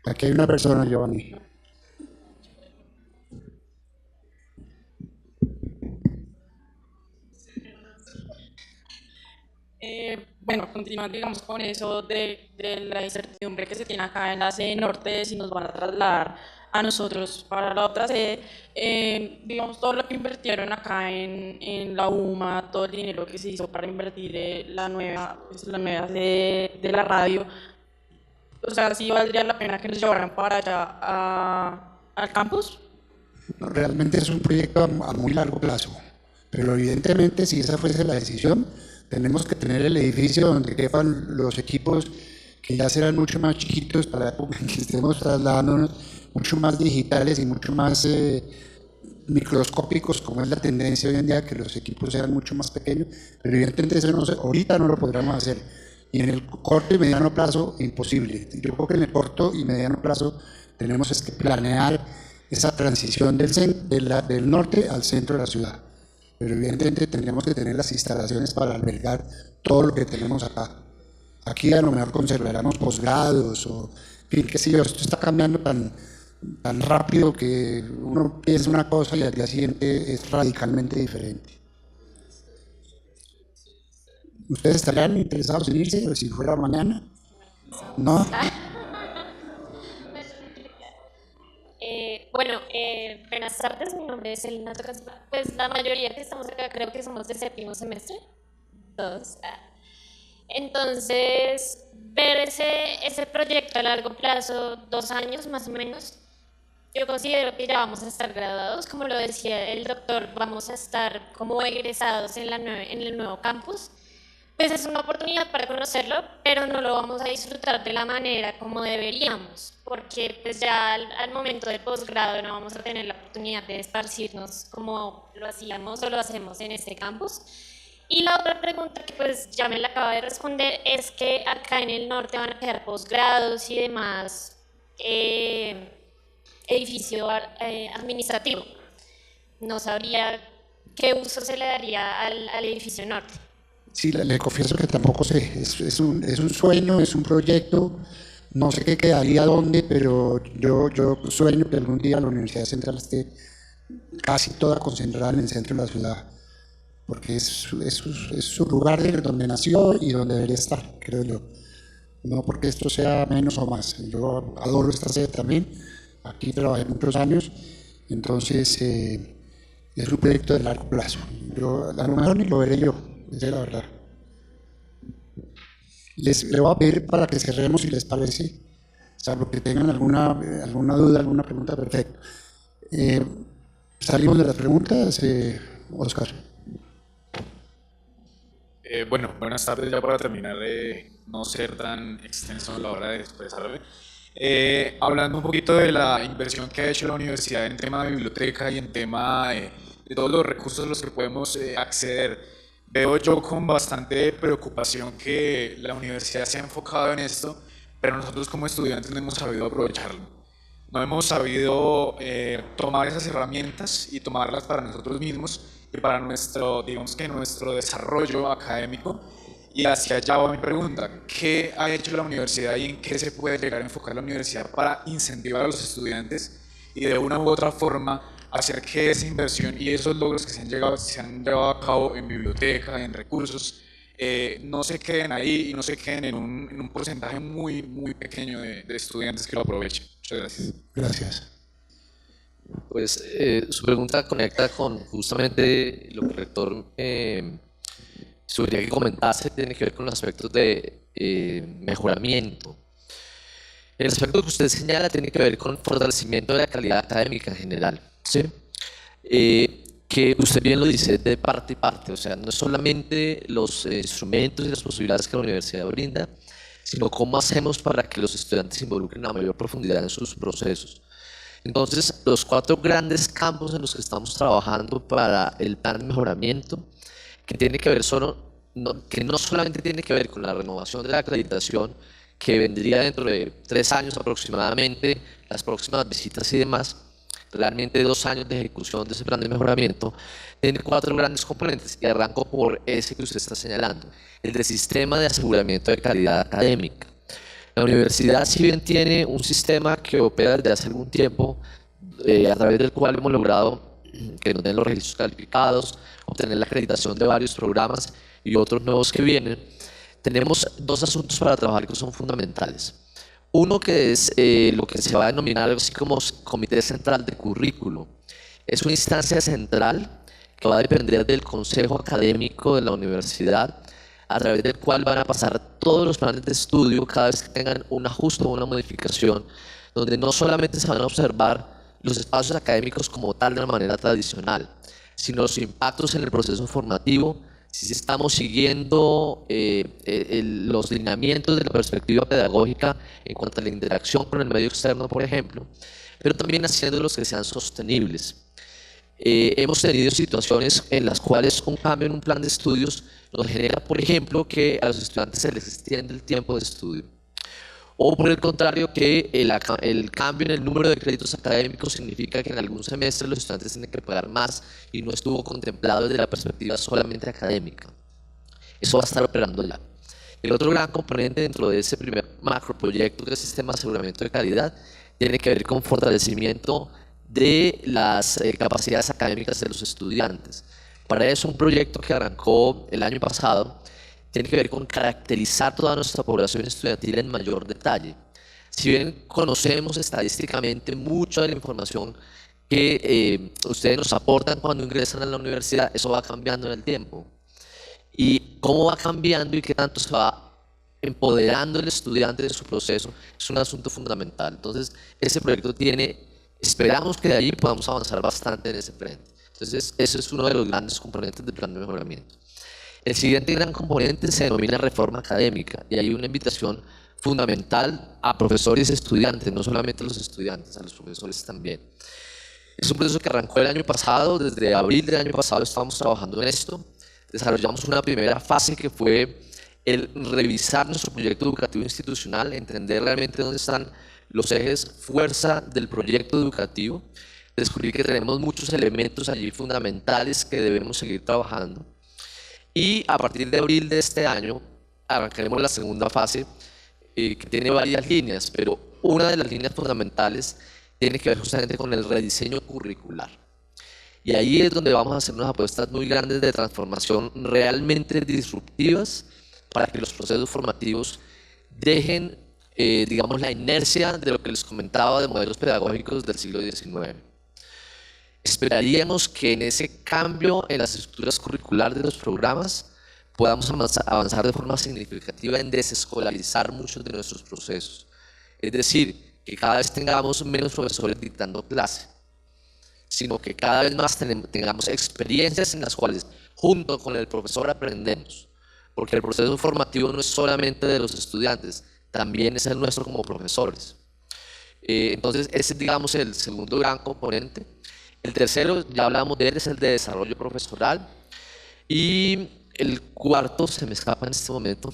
Aquí hay una persona, Giovanni. Bueno, continuando, digamos, con eso de la incertidumbre que se tiene acá en la sede norte, de si nos van a trasladar a nosotros para la otra sede, digamos, todo lo que invirtieron acá en la UMA, todo el dinero que se hizo para invertir la nueva sede de la radio, o sea, ¿sí valdría la pena que nos llevaran para allá al campus? No, realmente es un proyecto a muy largo plazo, pero evidentemente si esa fuese la decisión, tenemos que tener el edificio donde quepan los equipos que ya serán mucho más chiquitos para la época en que estemos trasladándonos, mucho más digitales y mucho más microscópicos, como es la tendencia hoy en día, que los equipos sean mucho más pequeños, pero evidentemente eso ahorita no lo podremos hacer. Y en el corto y mediano plazo, imposible. Yo creo que en el corto y mediano plazo tenemos que planear esa transición del norte al centro de la ciudad. Pero evidentemente tendríamos que tener las instalaciones para albergar todo lo que tenemos acá. Aquí a lo mejor conservaremos posgrados o, en fin, qué sé yo, esto está cambiando tan rápido que uno piensa una cosa y al día siguiente es radicalmente diferente. ¿Ustedes estarían interesados en irse si fuera mañana? ¿No? Bueno, buenas tardes, mi nombre es Elena Tocas. Pues la mayoría que estamos acá creo que somos de séptimo semestre, todos. Entonces, ver ese proyecto a largo plazo, 2 años más o menos, yo considero que ya vamos a estar graduados, como lo decía el doctor, vamos a estar como egresados en el nuevo campus. Pues es una oportunidad para conocerlo, pero no lo vamos a disfrutar de la manera como deberíamos, porque pues ya al momento del posgrado no vamos a tener la oportunidad de esparcirnos como lo hacíamos o lo hacemos en este campus. Y la otra pregunta que pues ya me la acaba de responder es que acá en el norte van a quedar posgrados y demás edificio administrativo. No sabría qué uso se le daría al edificio norte. Sí, le confieso que tampoco sé, es un sueño, es un proyecto, no sé qué quedaría dónde, pero yo sueño que algún día la Universidad Central esté casi toda concentrada en el centro de la ciudad, porque es su lugar donde nació y donde debería estar, creo yo. No porque esto sea menos o más, yo adoro esta sede también, aquí trabajé muchos años, entonces es un proyecto de largo plazo. Yo a lo mejor ni lo veré yo. Esa es la verdad. Les voy a pedir para que cerremos si les parece, salvo que tengan alguna duda, alguna pregunta, perfecto. Salimos de las preguntas, Oscar. Bueno, buenas tardes, ya para terminar de no ser tan extenso a la hora de expresarme. Hablando un poquito de la inversión que ha hecho la universidad en tema de biblioteca y en tema de todos los recursos a los que podemos acceder, veo yo con bastante preocupación que la universidad se ha enfocado en esto, pero nosotros como estudiantes no hemos sabido aprovecharlo. No hemos sabido tomar esas herramientas y tomarlas para nosotros mismos y para nuestro desarrollo académico. Y hacia allá va mi pregunta: ¿qué ha hecho la universidad y en qué se puede llegar a enfocar la universidad para incentivar a los estudiantes y de una u otra forma hacer que esa inversión y esos logros que se han llevado a cabo en biblioteca, en recursos, no se queden ahí y no se queden en un porcentaje muy, muy pequeño de estudiantes que lo aprovechen. Muchas gracias. Gracias. Pues su pregunta conecta con justamente lo que el rector sugería que comentase, tiene que ver con los aspectos de mejoramiento. El aspecto que usted señala tiene que ver con el fortalecimiento de la calidad académica en general, ¿sí? Que usted bien lo dice, de parte y parte, o sea, no es solamente los instrumentos y las posibilidades que la universidad brinda, sino cómo hacemos para que los estudiantes se involucren a mayor profundidad en sus procesos. Entonces, los 4 grandes campos en los que estamos trabajando para el plan de mejoramiento, que tiene que ver que no solamente tiene que ver con la renovación de la acreditación, que vendría dentro de 3 años aproximadamente, las próximas visitas y demás, realmente 2 años de ejecución de ese plan de mejoramiento, tiene 4 grandes componentes y arranco por ese que usted está señalando, el del sistema de aseguramiento de calidad académica. La universidad, si bien tiene un sistema que opera desde hace algún tiempo, a través del cual hemos logrado que nos den los registros calificados, obtener la acreditación de varios programas y otros nuevos que vienen, tenemos 2 asuntos para trabajar que son fundamentales. Uno que es lo que se va a denominar algo así como Comité Central de Currículo. Es una instancia central que va a depender del Consejo Académico de la universidad, a través del cual van a pasar todos los planes de estudio cada vez que tengan un ajuste o una modificación, donde no solamente se van a observar los espacios académicos como tal de una manera tradicional, sino los impactos en el proceso formativo, si estamos siguiendo los lineamientos de la perspectiva pedagógica en cuanto a la interacción con el medio externo, por ejemplo, pero también haciéndolos que sean sostenibles. Hemos tenido situaciones en las cuales un cambio en un plan de estudios nos genera, por ejemplo, que a los estudiantes se les extiende el tiempo de estudio. O por el contrario, que el cambio en el número de créditos académicos significa que en algún semestre los estudiantes tienen que pagar más y no estuvo contemplado desde la perspectiva solamente académica. Eso va a estar operando ya. El otro gran componente dentro de ese primer macroproyecto del sistema de aseguramiento de calidad tiene que ver con fortalecimiento de las capacidades académicas de los estudiantes. Para eso, un proyecto que arrancó el año pasado tiene que ver con caracterizar toda nuestra población estudiantil en mayor detalle. Si bien conocemos estadísticamente mucha de la información que ustedes nos aportan cuando ingresan a la universidad, eso va cambiando en el tiempo. Y cómo va cambiando y qué tanto se va empoderando el estudiante de su proceso es un asunto fundamental. Entonces, ese proyecto esperamos que de ahí podamos avanzar bastante en ese frente. Entonces, ese es uno de los grandes componentes del plan de mejoramiento. El siguiente gran componente se denomina reforma académica y hay una invitación fundamental a profesores y estudiantes, no solamente a los estudiantes, a los profesores también. Es un proceso que arrancó el año pasado, desde abril del año pasado estamos trabajando en esto. Desarrollamos una primera fase que fue el revisar nuestro proyecto educativo institucional, entender realmente dónde están los ejes fuerza del proyecto educativo, descubrir que tenemos muchos elementos allí fundamentales que debemos seguir trabajando. Y a partir de abril de este año arrancaremos la segunda fase que tiene varias líneas, pero una de las líneas fundamentales tiene que ver justamente con el rediseño curricular. Y ahí es donde vamos a hacer unas apuestas muy grandes de transformación realmente disruptivas para que los procesos formativos dejen, digamos, la inercia de lo que les comentaba de modelos pedagógicos del siglo XIX. Esperaríamos que en ese cambio en las estructuras curriculares de los programas podamos avanzar de forma significativa en desescolarizar muchos de nuestros procesos. Es decir, que cada vez tengamos menos profesores dictando clase, sino que cada vez más tengamos experiencias en las cuales junto con el profesor aprendemos, porque el proceso formativo no es solamente de los estudiantes, también es el nuestro como profesores. Entonces ese es, digamos, el segundo gran componente. El tercero, ya hablamos de él, es el de desarrollo profesoral. Y el cuarto, se me escapa en este momento,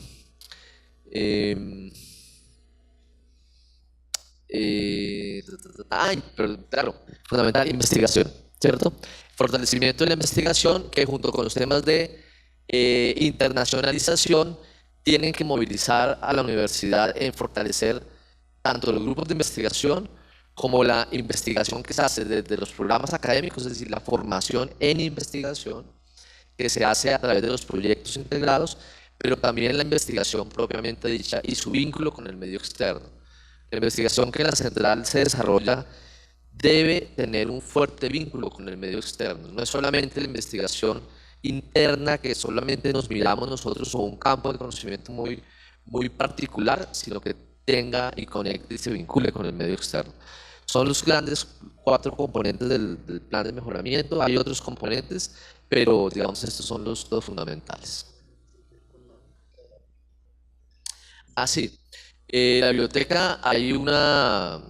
pero claro, fundamental, investigación, ¿cierto? Fortalecimiento de la investigación que junto con los temas de internacionalización tienen que movilizar a la universidad en fortalecer tanto los grupos de investigación como la investigación que se hace desde los programas académicos, es decir, la formación en investigación que se hace a través de los proyectos integrados, pero también la investigación propiamente dicha y su vínculo con el medio externo. La investigación que en la central se desarrolla debe tener un fuerte vínculo con el medio externo. No es solamente la investigación interna que solamente nos miramos nosotros o un campo de conocimiento muy particular, sino que tenga y conecte y se vincule con el medio externo. Son los grandes 4 componentes del plan de mejoramiento. Hay otros componentes, pero digamos estos son los 2 fundamentales. Sí. La biblioteca, hay una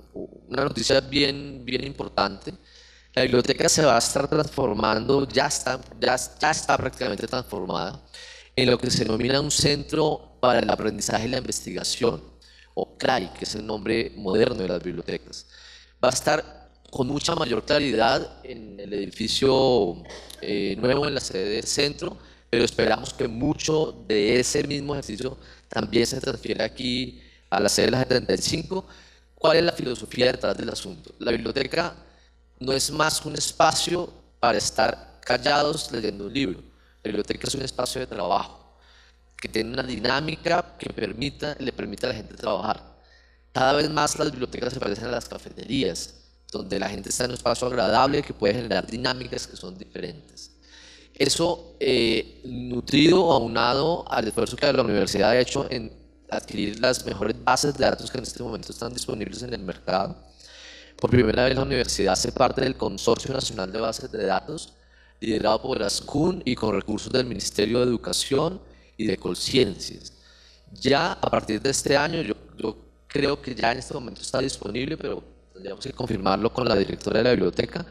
noticia bien importante. La biblioteca se va a estar transformando, ya está prácticamente transformada, en lo que se denomina un Centro para el Aprendizaje y la Investigación, o CRAI, que es el nombre moderno de las bibliotecas. Va a estar con mucha mayor claridad en el edificio nuevo, en la sede del centro, pero esperamos que mucho de ese mismo ejercicio también se transfiera aquí a la sede de la 75. ¿Cuál es la filosofía detrás del asunto? La biblioteca no es más un espacio para estar callados leyendo un libro. La biblioteca es un espacio de trabajo que tiene una dinámica que le permite a la gente trabajar. Cada vez más las bibliotecas se parecen a las cafeterías, donde la gente está en un espacio agradable que puede generar dinámicas que son diferentes. Eso nutrido o aunado al esfuerzo que la universidad ha hecho en adquirir las mejores bases de datos que en este momento están disponibles en el mercado. Por primera vez la universidad hace parte del Consorcio Nacional de Bases de Datos, liderado por ASCUN y con recursos del Ministerio de Educación y de Colciencias. Ya a partir de este año, yo creo que ya en este momento está disponible, pero tendríamos que confirmarlo con la directora de la biblioteca.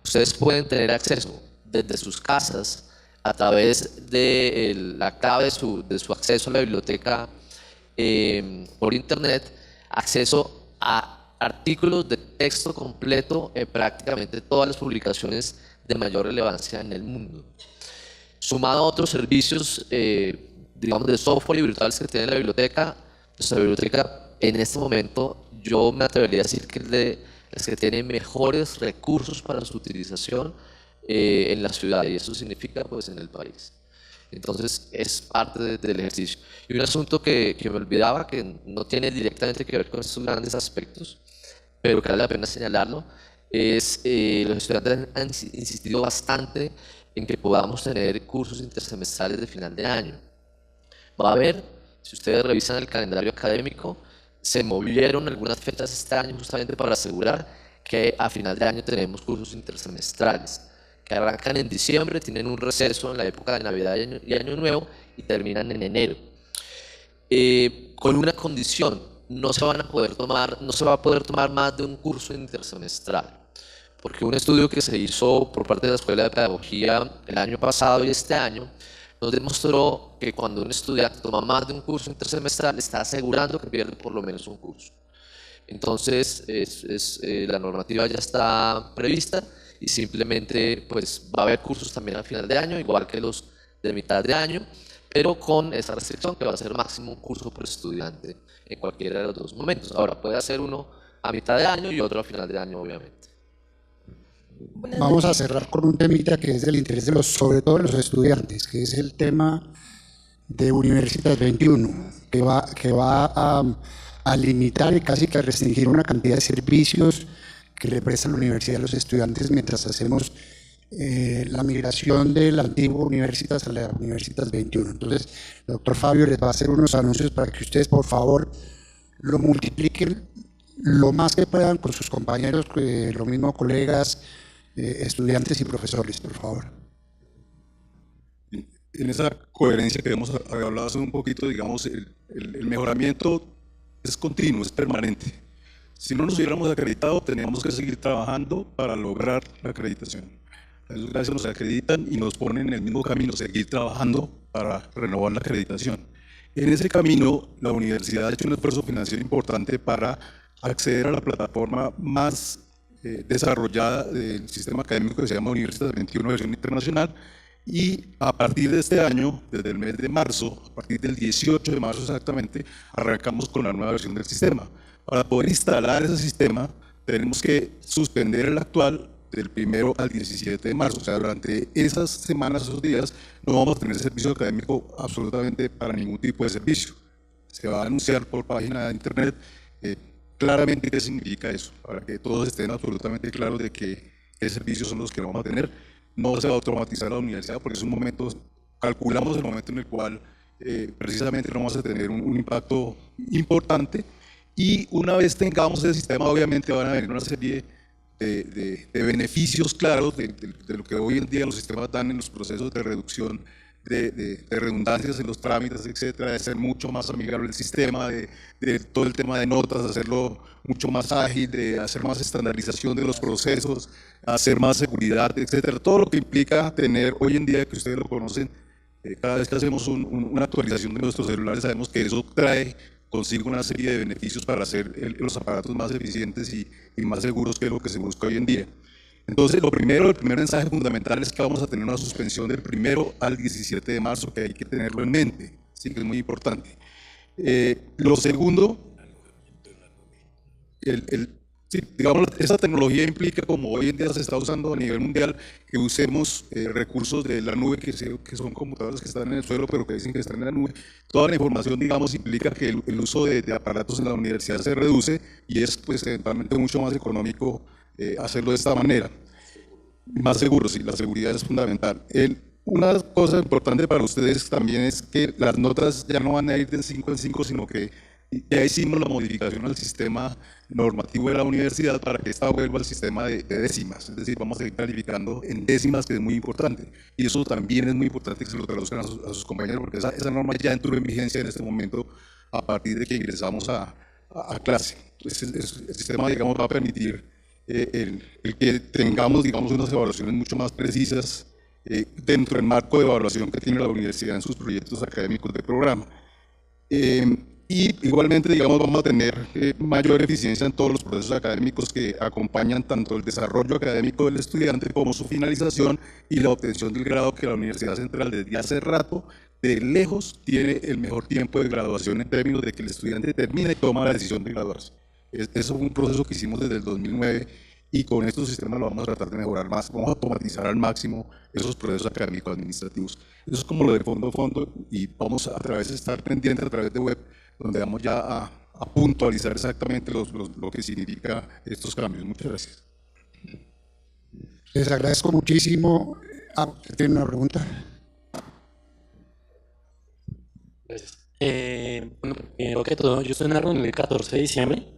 Ustedes pueden tener acceso desde sus casas a través de la clave de su acceso a la biblioteca por internet, acceso a artículos de texto completo en prácticamente todas las publicaciones de mayor relevancia en el mundo. Sumado a otros servicios, digamos, de software y virtuales que tiene la biblioteca, nuestra biblioteca en este momento yo me atrevería a decir que es de las que tiene mejores recursos para su utilización en la ciudad, y eso significa pues en el país. Entonces es parte del ejercicio. Y un asunto que me olvidaba, que no tiene directamente que ver con estos grandes aspectos, pero que vale la pena señalarlo, es los estudiantes han insistido bastante en que podamos tener cursos intersemestrales de final de año. Va a haber, si ustedes revisan el calendario académico, se movieron algunas fechas este año justamente para asegurar que a final de año tenemos cursos intersemestrales que arrancan en diciembre, tienen un receso en la época de Navidad y Año Nuevo y terminan en enero. Con una condición, no se va a poder tomar más de un curso intersemestral, porque un estudio que se hizo por parte de la Escuela de Pedagogía el año pasado y este año nos demostró que cuando un estudiante toma más de un curso intersemestral está asegurando que pierde por lo menos un curso. Entonces la normativa ya está prevista y simplemente pues va a haber cursos también al final de año, igual que los de mitad de año, pero con esa restricción que va a ser máximo un curso por estudiante en cualquiera de los 2 momentos. Ahora puede hacer uno a mitad de año y otro a final de año, obviamente. Vamos a cerrar con un temita que es del interés sobre todo de los estudiantes, que es el tema de Universitas 21, que va a limitar y casi que a restringir una cantidad de servicios que le presta la universidad a los estudiantes mientras hacemos la migración de la antigua Universitas a la Universitas 21. Entonces, el doctor Fabio les va a hacer unos anuncios para que ustedes, por favor, lo multipliquen lo más que puedan con sus compañeros, los mismos colegas, estudiantes y profesores, por favor. En esa coherencia que hemos hablado hace un poquito, digamos, el mejoramiento es continuo, es permanente. Si no nos hubiéramos acreditado, teníamos que seguir trabajando para lograr la acreditación. A Dios gracias nos acreditan y nos ponen en el mismo camino, seguir trabajando para renovar la acreditación. En ese camino, la universidad ha hecho un esfuerzo financiero importante para acceder a la plataforma más desarrollada del sistema académico que se llama Universitas 21 versión internacional, y a partir de este año, desde el mes de marzo, a partir del 18 de marzo exactamente, arrancamos con la nueva versión del sistema. Para poder instalar ese sistema tenemos que suspender el actual, del 1 al 17 de marzo. O sea, durante esas semanas, esos días, no vamos a tener servicio académico absolutamente para ningún tipo de servicio. Se va a anunciar por página de internet claramente qué significa eso, para que todos estén absolutamente claros de qué servicios son los que vamos a tener. No se va a automatizar la universidad porque es un momento, calculamos el momento en el cual precisamente no vamos a tener un impacto importante, y una vez tengamos ese sistema obviamente van a venir una serie de beneficios claros de lo que hoy en día los sistemas dan en los procesos de reducción de redundancias en los trámites, etcétera, de ser mucho más amigable el sistema, de todo el tema de notas, hacerlo mucho más ágil, de hacer más estandarización de los procesos, hacer más seguridad, etcétera. Todo lo que implica tener hoy en día, que ustedes lo conocen, cada vez que hacemos una actualización de nuestros celulares, sabemos que eso trae consigo una serie de beneficios para hacer los aparatos más eficientes y más seguros, que es lo que se busca hoy en día. Entonces, el primer mensaje fundamental es que vamos a tener una suspensión del 1 al 17 de marzo, que hay que tenerlo en mente, sí, que es muy importante. Lo segundo, sí, digamos, esa tecnología implica, como hoy en día se está usando a nivel mundial, que usemos recursos de la nube, que son computadoras que están en el suelo, pero que dicen que están en la nube. Toda la información, digamos, implica que el uso de aparatos en la universidad se reduce, y es, pues, eventualmente mucho más económico hacerlo de esta manera. Más seguro, sí, la seguridad es fundamental. Una cosa importante para ustedes también es que las notas ya no van a ir de 5 en 5, sino que ya hicimos la modificación al sistema normativo de la universidad para que esta vuelva al sistema de décimas, es decir, vamos a ir calificando en décimas, que es muy importante, y eso también es muy importante que se lo traduzcan a sus compañeros, porque esa norma ya entró en vigencia en este momento a partir de que ingresamos a clase. Entonces, el sistema, digamos, va a permitir el que tengamos, digamos, unas evaluaciones mucho más precisas dentro del marco de evaluación que tiene la universidad en sus proyectos académicos de programa. Y igualmente, digamos, vamos a tener mayor eficiencia en todos los procesos académicos que acompañan tanto el desarrollo académico del estudiante como su finalización y la obtención del grado, que la Universidad Central desde hace rato, de lejos, tiene el mejor tiempo de graduación en términos de que el estudiante termina y toma la decisión de graduarse. Eso fue un proceso que hicimos desde el 2009, y con estos sistemas lo vamos a tratar de mejorar más. Vamos a automatizar al máximo esos procesos académicos administrativos. Eso es como lo de fondo, y vamos a través de estar pendientes a través de web, donde vamos ya a puntualizar exactamente lo que significa estos cambios. Muchas gracias. Les agradezco muchísimo. ¿Tiene una pregunta? Gracias. Bueno, primero que todo, yo estoy en la reunión del 14 de diciembre.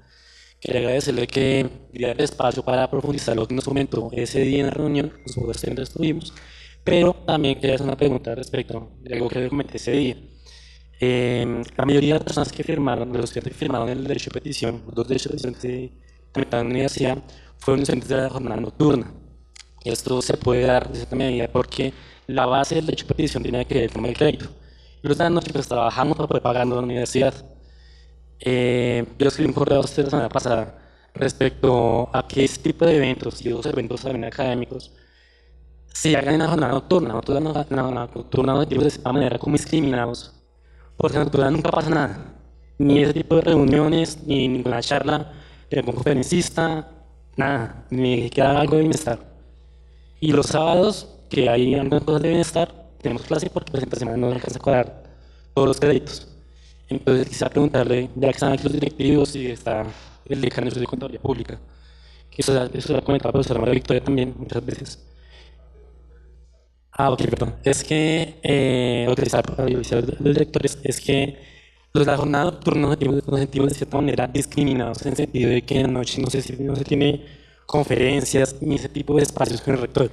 Quería agradecerle que diera el espacio para profundizar lo que nos comentó ese día en la reunión, los pocos que estuvimos, pero también quería hacer una pregunta respecto de algo que le comenté ese día. La mayoría de las personas que firmaron, de los estudiantes que firmaron el derecho de petición, los 2 derechos de petición que se tramitaron en la universidad, fueron estudiantes de la jornada nocturna. Y esto se puede dar de cierta medida porque la base del derecho de petición tiene que ver con el tema del crédito. Y los de la noche, pues, trabajamos para poder pagar la universidad. Yo escribí un correo la semana pasada respecto a que este tipo de eventos y los eventos también académicos se hagan en la jornada nocturna. Nosotros en la jornada nocturna nos sentimos de esta manera como discriminados, porque en la nocturna nunca pasa nada, ni ese tipo de reuniones, ni ninguna charla de algún conferencista, nada, ni siquiera algo de bienestar. Y los sábados, que hay algunas cosas de bienestar, tenemos clase porque pues entre semana no alcanza a cobrar todos los créditos. Entonces quisiera preguntarle, ya que están aquí los directivos y está el decano de Contaduría Pública, que eso lo ha comentado la profesora María Victoria también muchas veces. Ok, perdón. Es que lo que dice los directores es que los de la jornada nocturna nos sentimos de cierta manera discriminados, en el sentido de que en la noche no se tiene conferencias ni ese tipo de espacios con el rector.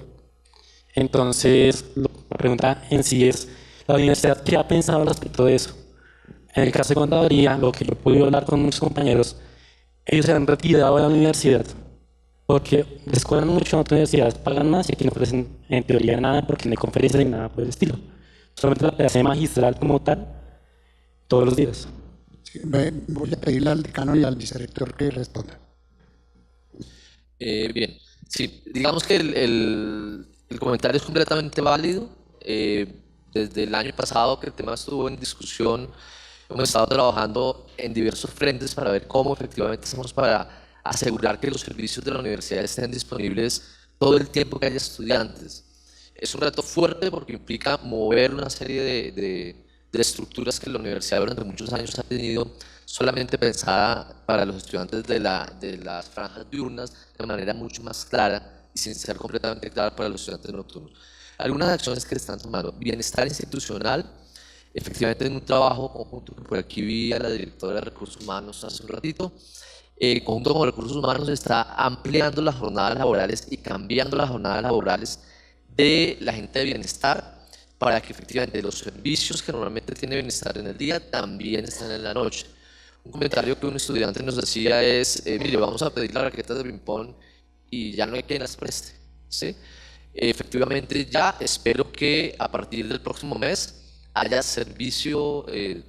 Entonces, la pregunta en sí es, ¿la universidad qué ha pensado respecto de eso? En el caso de Contaduría, lo que yo he podido hablar con muchos compañeros, ellos se han retirado de la universidad porque les cobran mucho en otras universidades, pagan más y aquí no ofrecen en teoría nada porque no hay conferencias ni nada por el estilo. Solamente la clase magistral como tal, todos los días. Sí, voy a pedirle al decano y al vicerrector que respondan. Bien, sí, digamos que el comentario es completamente válido. Desde el año pasado que el tema estuvo en discusión, hemos estado trabajando en diversos frentes para ver cómo efectivamente hacemos para asegurar que los servicios de la universidad estén disponibles todo el tiempo que haya estudiantes. Es un reto fuerte porque implica mover una serie de estructuras que la universidad durante muchos años ha tenido solamente pensada para los estudiantes de las franjas diurnas de manera mucho más clara y sin ser completamente clara para los estudiantes nocturnos. Algunas acciones que están tomando: bienestar institucional, efectivamente en un trabajo conjunto que por aquí vi a la directora de Recursos Humanos hace un ratito, conjunto con Recursos Humanos está ampliando las jornadas laborales y cambiando las jornadas laborales de la gente de bienestar para que efectivamente los servicios que normalmente tiene bienestar en el día también estén en la noche. Un comentario que un estudiante nos decía es, mire, vamos a pedir las raquetas de ping-pong y ya no hay quien las preste, ¿sí? Efectivamente ya espero que a partir del próximo mes haya servicio en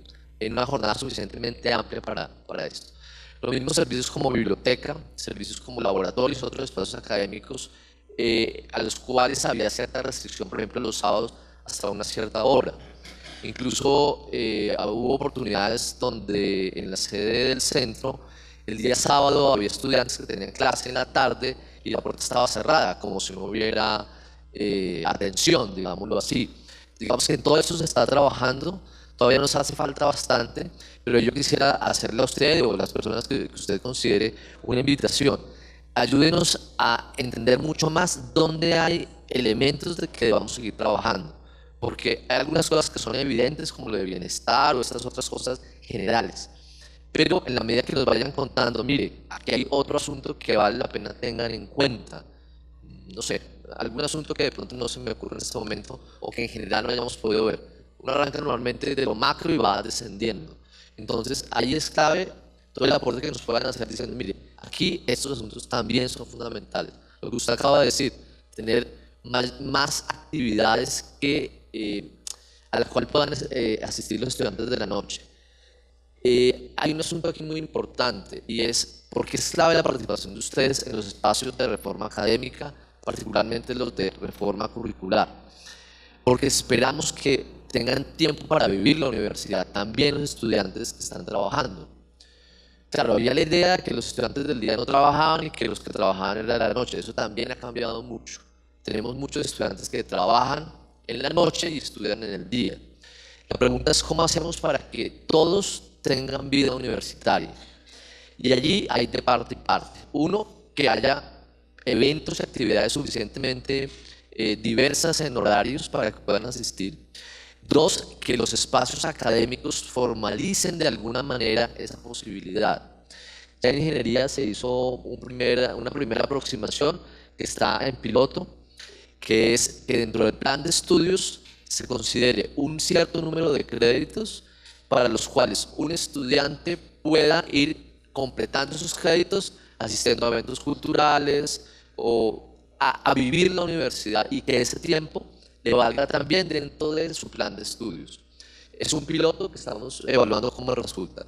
una jornada suficientemente amplia para esto. Los mismos servicios como biblioteca, servicios como laboratorios, otros espacios académicos, a los cuales había cierta restricción, por ejemplo los sábados hasta una cierta hora. Incluso hubo oportunidades donde en la sede del centro el día sábado había estudiantes que tenían clase en la tarde y la puerta estaba cerrada, como si no hubiera atención, digámoslo así. Digamos que en todo eso se está trabajando, todavía nos hace falta bastante, pero yo quisiera hacerle a usted o a las personas que usted considere una invitación. Ayúdenos a entender mucho más dónde hay elementos de que debamos seguir trabajando, porque hay algunas cosas que son evidentes, como lo de bienestar o estas otras cosas generales, pero en la medida que nos vayan contando, mire, aquí hay otro asunto que vale la pena tengan en cuenta, no sé, algún asunto que de pronto no se me ocurre en este momento o que en general no hayamos podido ver. Uno arranca normalmente de lo macro y va descendiendo, entonces ahí es clave todo el aporte que nos puedan hacer diciendo, mire, aquí estos asuntos también son fundamentales. Lo que usted acaba de decir, tener más actividades a las cuales puedan asistir los estudiantes de la noche. Hay un asunto aquí muy importante y es porque es clave la participación de ustedes en los espacios de reforma académica, particularmente los de reforma curricular, porque esperamos que tengan tiempo para vivir la universidad, también los estudiantes que están trabajando. Claro, había la idea de que los estudiantes del día no trabajaban y que los que trabajaban era la noche. Eso también ha cambiado mucho. Tenemos muchos estudiantes que trabajan en la noche y estudian en el día. La pregunta es cómo hacemos para que todos tengan vida universitaria. Y allí hay de parte y parte. Uno, que haya eventos y actividades suficientemente diversas en horarios para que puedan asistir. Dos, que los espacios académicos formalicen de alguna manera esa posibilidad. Ya en ingeniería se hizo una primera aproximación que está en piloto, que es que dentro del plan de estudios se considere un cierto número de créditos para los cuales un estudiante pueda ir completando sus créditos, asistiendo a eventos culturales o a vivir la universidad y que ese tiempo le valga también dentro de su plan de estudios. Es un piloto que estamos evaluando cómo resulta.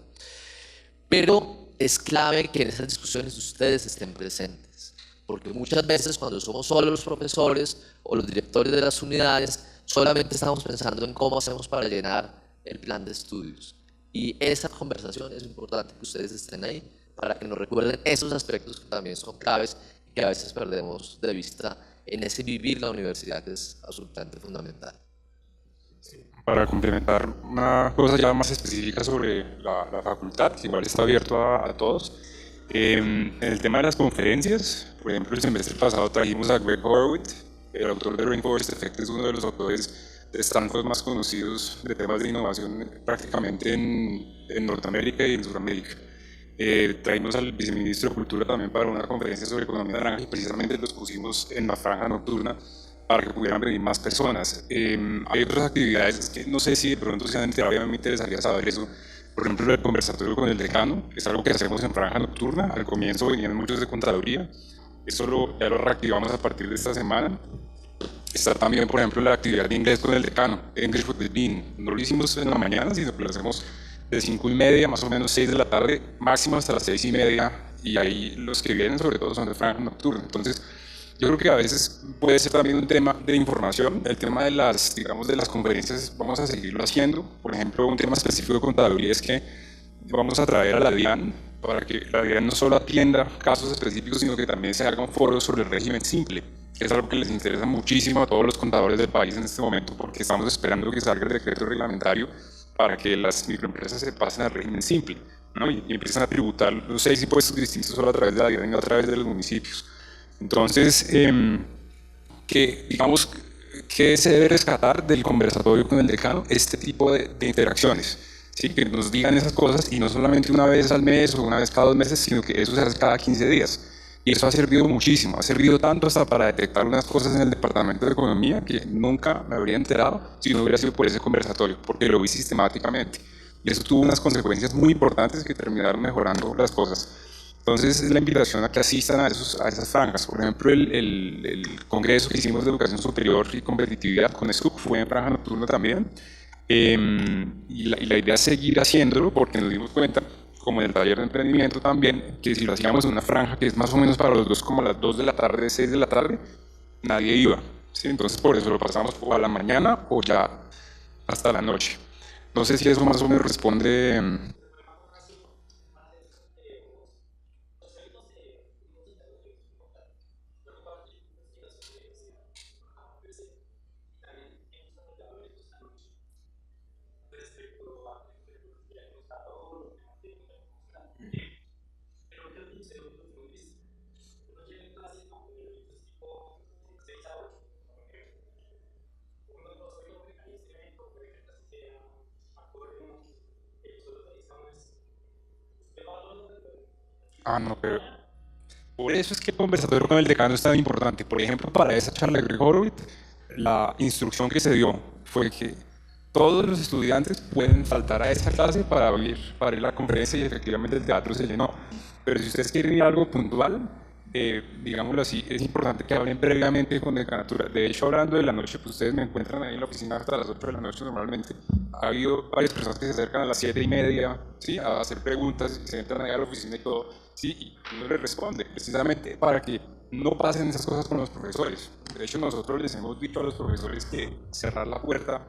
Pero es clave que en esas discusiones ustedes estén presentes, porque muchas veces cuando somos solo los profesores o los directores de las unidades, solamente estamos pensando en cómo hacemos para llenar el plan de estudios. Y esa conversación es importante que ustedes estén ahí para que nos recuerden esos aspectos que también son claves y que a veces perdemos de vista en ese vivir la universidad, que es absolutamente fundamental. Para complementar una cosa ya más específica sobre la facultad, que igual está abierto a todos, en el tema de las conferencias, por ejemplo, el semestre pasado trajimos a Greg Horowitz, el autor de Rainforest Effect, es uno de los autores de Stanford más conocidos de temas de innovación prácticamente en Norteamérica y en Sudamérica. Traímos al viceministro de Cultura también para una conferencia sobre economía naranja y precisamente los pusimos en la franja nocturna para que pudieran venir más personas. Hay otras actividades que no sé si de pronto se han enterado, ya me interesaría saber eso. Por ejemplo, el conversatorio con el decano, es algo que hacemos en franja nocturna. Al comienzo venían muchos de contaduría, eso ya lo reactivamos a partir de esta semana. Está también, por ejemplo, la actividad de inglés con el decano, English with the Dean. No lo hicimos en la mañana, sino que lo hacemos de 5:30, más o menos 6 de la tarde, máximo hasta las 6:30, y ahí los que vienen sobre todo son de franja nocturna. Entonces, yo creo que a veces puede ser también un tema de información, el tema de las, digamos, de las conferencias, vamos a seguirlo haciendo. Por ejemplo, un tema específico de contaduría es que vamos a traer a la DIAN para que la DIAN no solo atienda casos específicos, sino que también se haga un foro sobre el régimen simple, que es algo que les interesa muchísimo a todos los contadores del país en este momento, porque estamos esperando que salga el decreto reglamentario para que las microempresas se pasen al régimen simple, ¿no? Y empiezan a tributar los 6 impuestos distintos solo a través de la DIAN y no a través de los municipios. Entonces, digamos, ¿qué se debe rescatar del conversatorio con el decano? Este tipo de interacciones, ¿sí? Que nos digan esas cosas y no solamente una vez al mes o una vez cada 2 meses, sino que eso se hace cada 15 días. Y eso ha servido muchísimo, ha servido tanto hasta para detectar unas cosas en el Departamento de Economía que nunca me habría enterado si no hubiera sido por ese conversatorio, porque lo vi sistemáticamente. Y eso tuvo unas consecuencias muy importantes que terminaron mejorando las cosas. Entonces, es la invitación a que asistan a esas franjas. Por ejemplo, el congreso que hicimos de Educación Superior y Competitividad con SCUC fue en franja nocturna también. Y la idea es seguir haciéndolo porque nos dimos cuenta, como en el taller de emprendimiento también, que si lo hacíamos en una franja que es más o menos para los dos, como a las 2 de la tarde, 6 de la tarde, nadie iba, ¿sí? Entonces por eso lo pasamos o a la mañana o ya hasta la noche. No sé si eso más o menos responde. No, pero por eso es que el conversatorio con el decano es tan importante. Por ejemplo, para esa charla de Greg Horowitz, la instrucción que se dio fue que todos los estudiantes pueden faltar a esa clase para ir a la conferencia y efectivamente el teatro se llenó. Pero si ustedes quieren ir a algo puntual, digámoslo así, es importante que hablen previamente con decanatura. De hecho, hablando de la noche, pues ustedes me encuentran ahí en la oficina hasta las 8 de la noche normalmente. Ha habido varias personas que se acercan a las 7:30, ¿sí? A hacer preguntas, se entran ahí a la oficina y todo, ¿sí? Y uno les responde, precisamente para que no pasen esas cosas con los profesores. De hecho, nosotros les hemos dicho a los profesores que cerrar la puerta,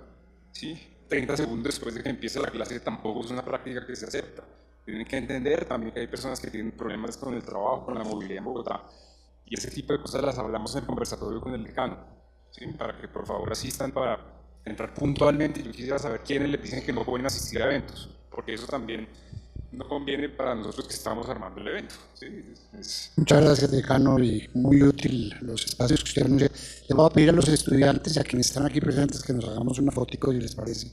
¿sí? 30 segundos después de que empiece la clase tampoco es una práctica que se acepta. Tienen que entender también que hay personas que tienen problemas con el trabajo, con la movilidad en Bogotá, y ese tipo de cosas las hablamos en el conversatorio con el decano, ¿sí? Para que por favor asistan para entrar puntualmente. Yo quisiera saber quiénes les dicen que no pueden asistir a eventos, porque eso también no conviene para nosotros que estamos armando el evento, ¿sí? Muchas gracias, decano, y muy útil los espacios que usted anuncia. Le voy a pedir a los estudiantes y a quienes están aquí presentes que nos hagamos una fotico, si les parece.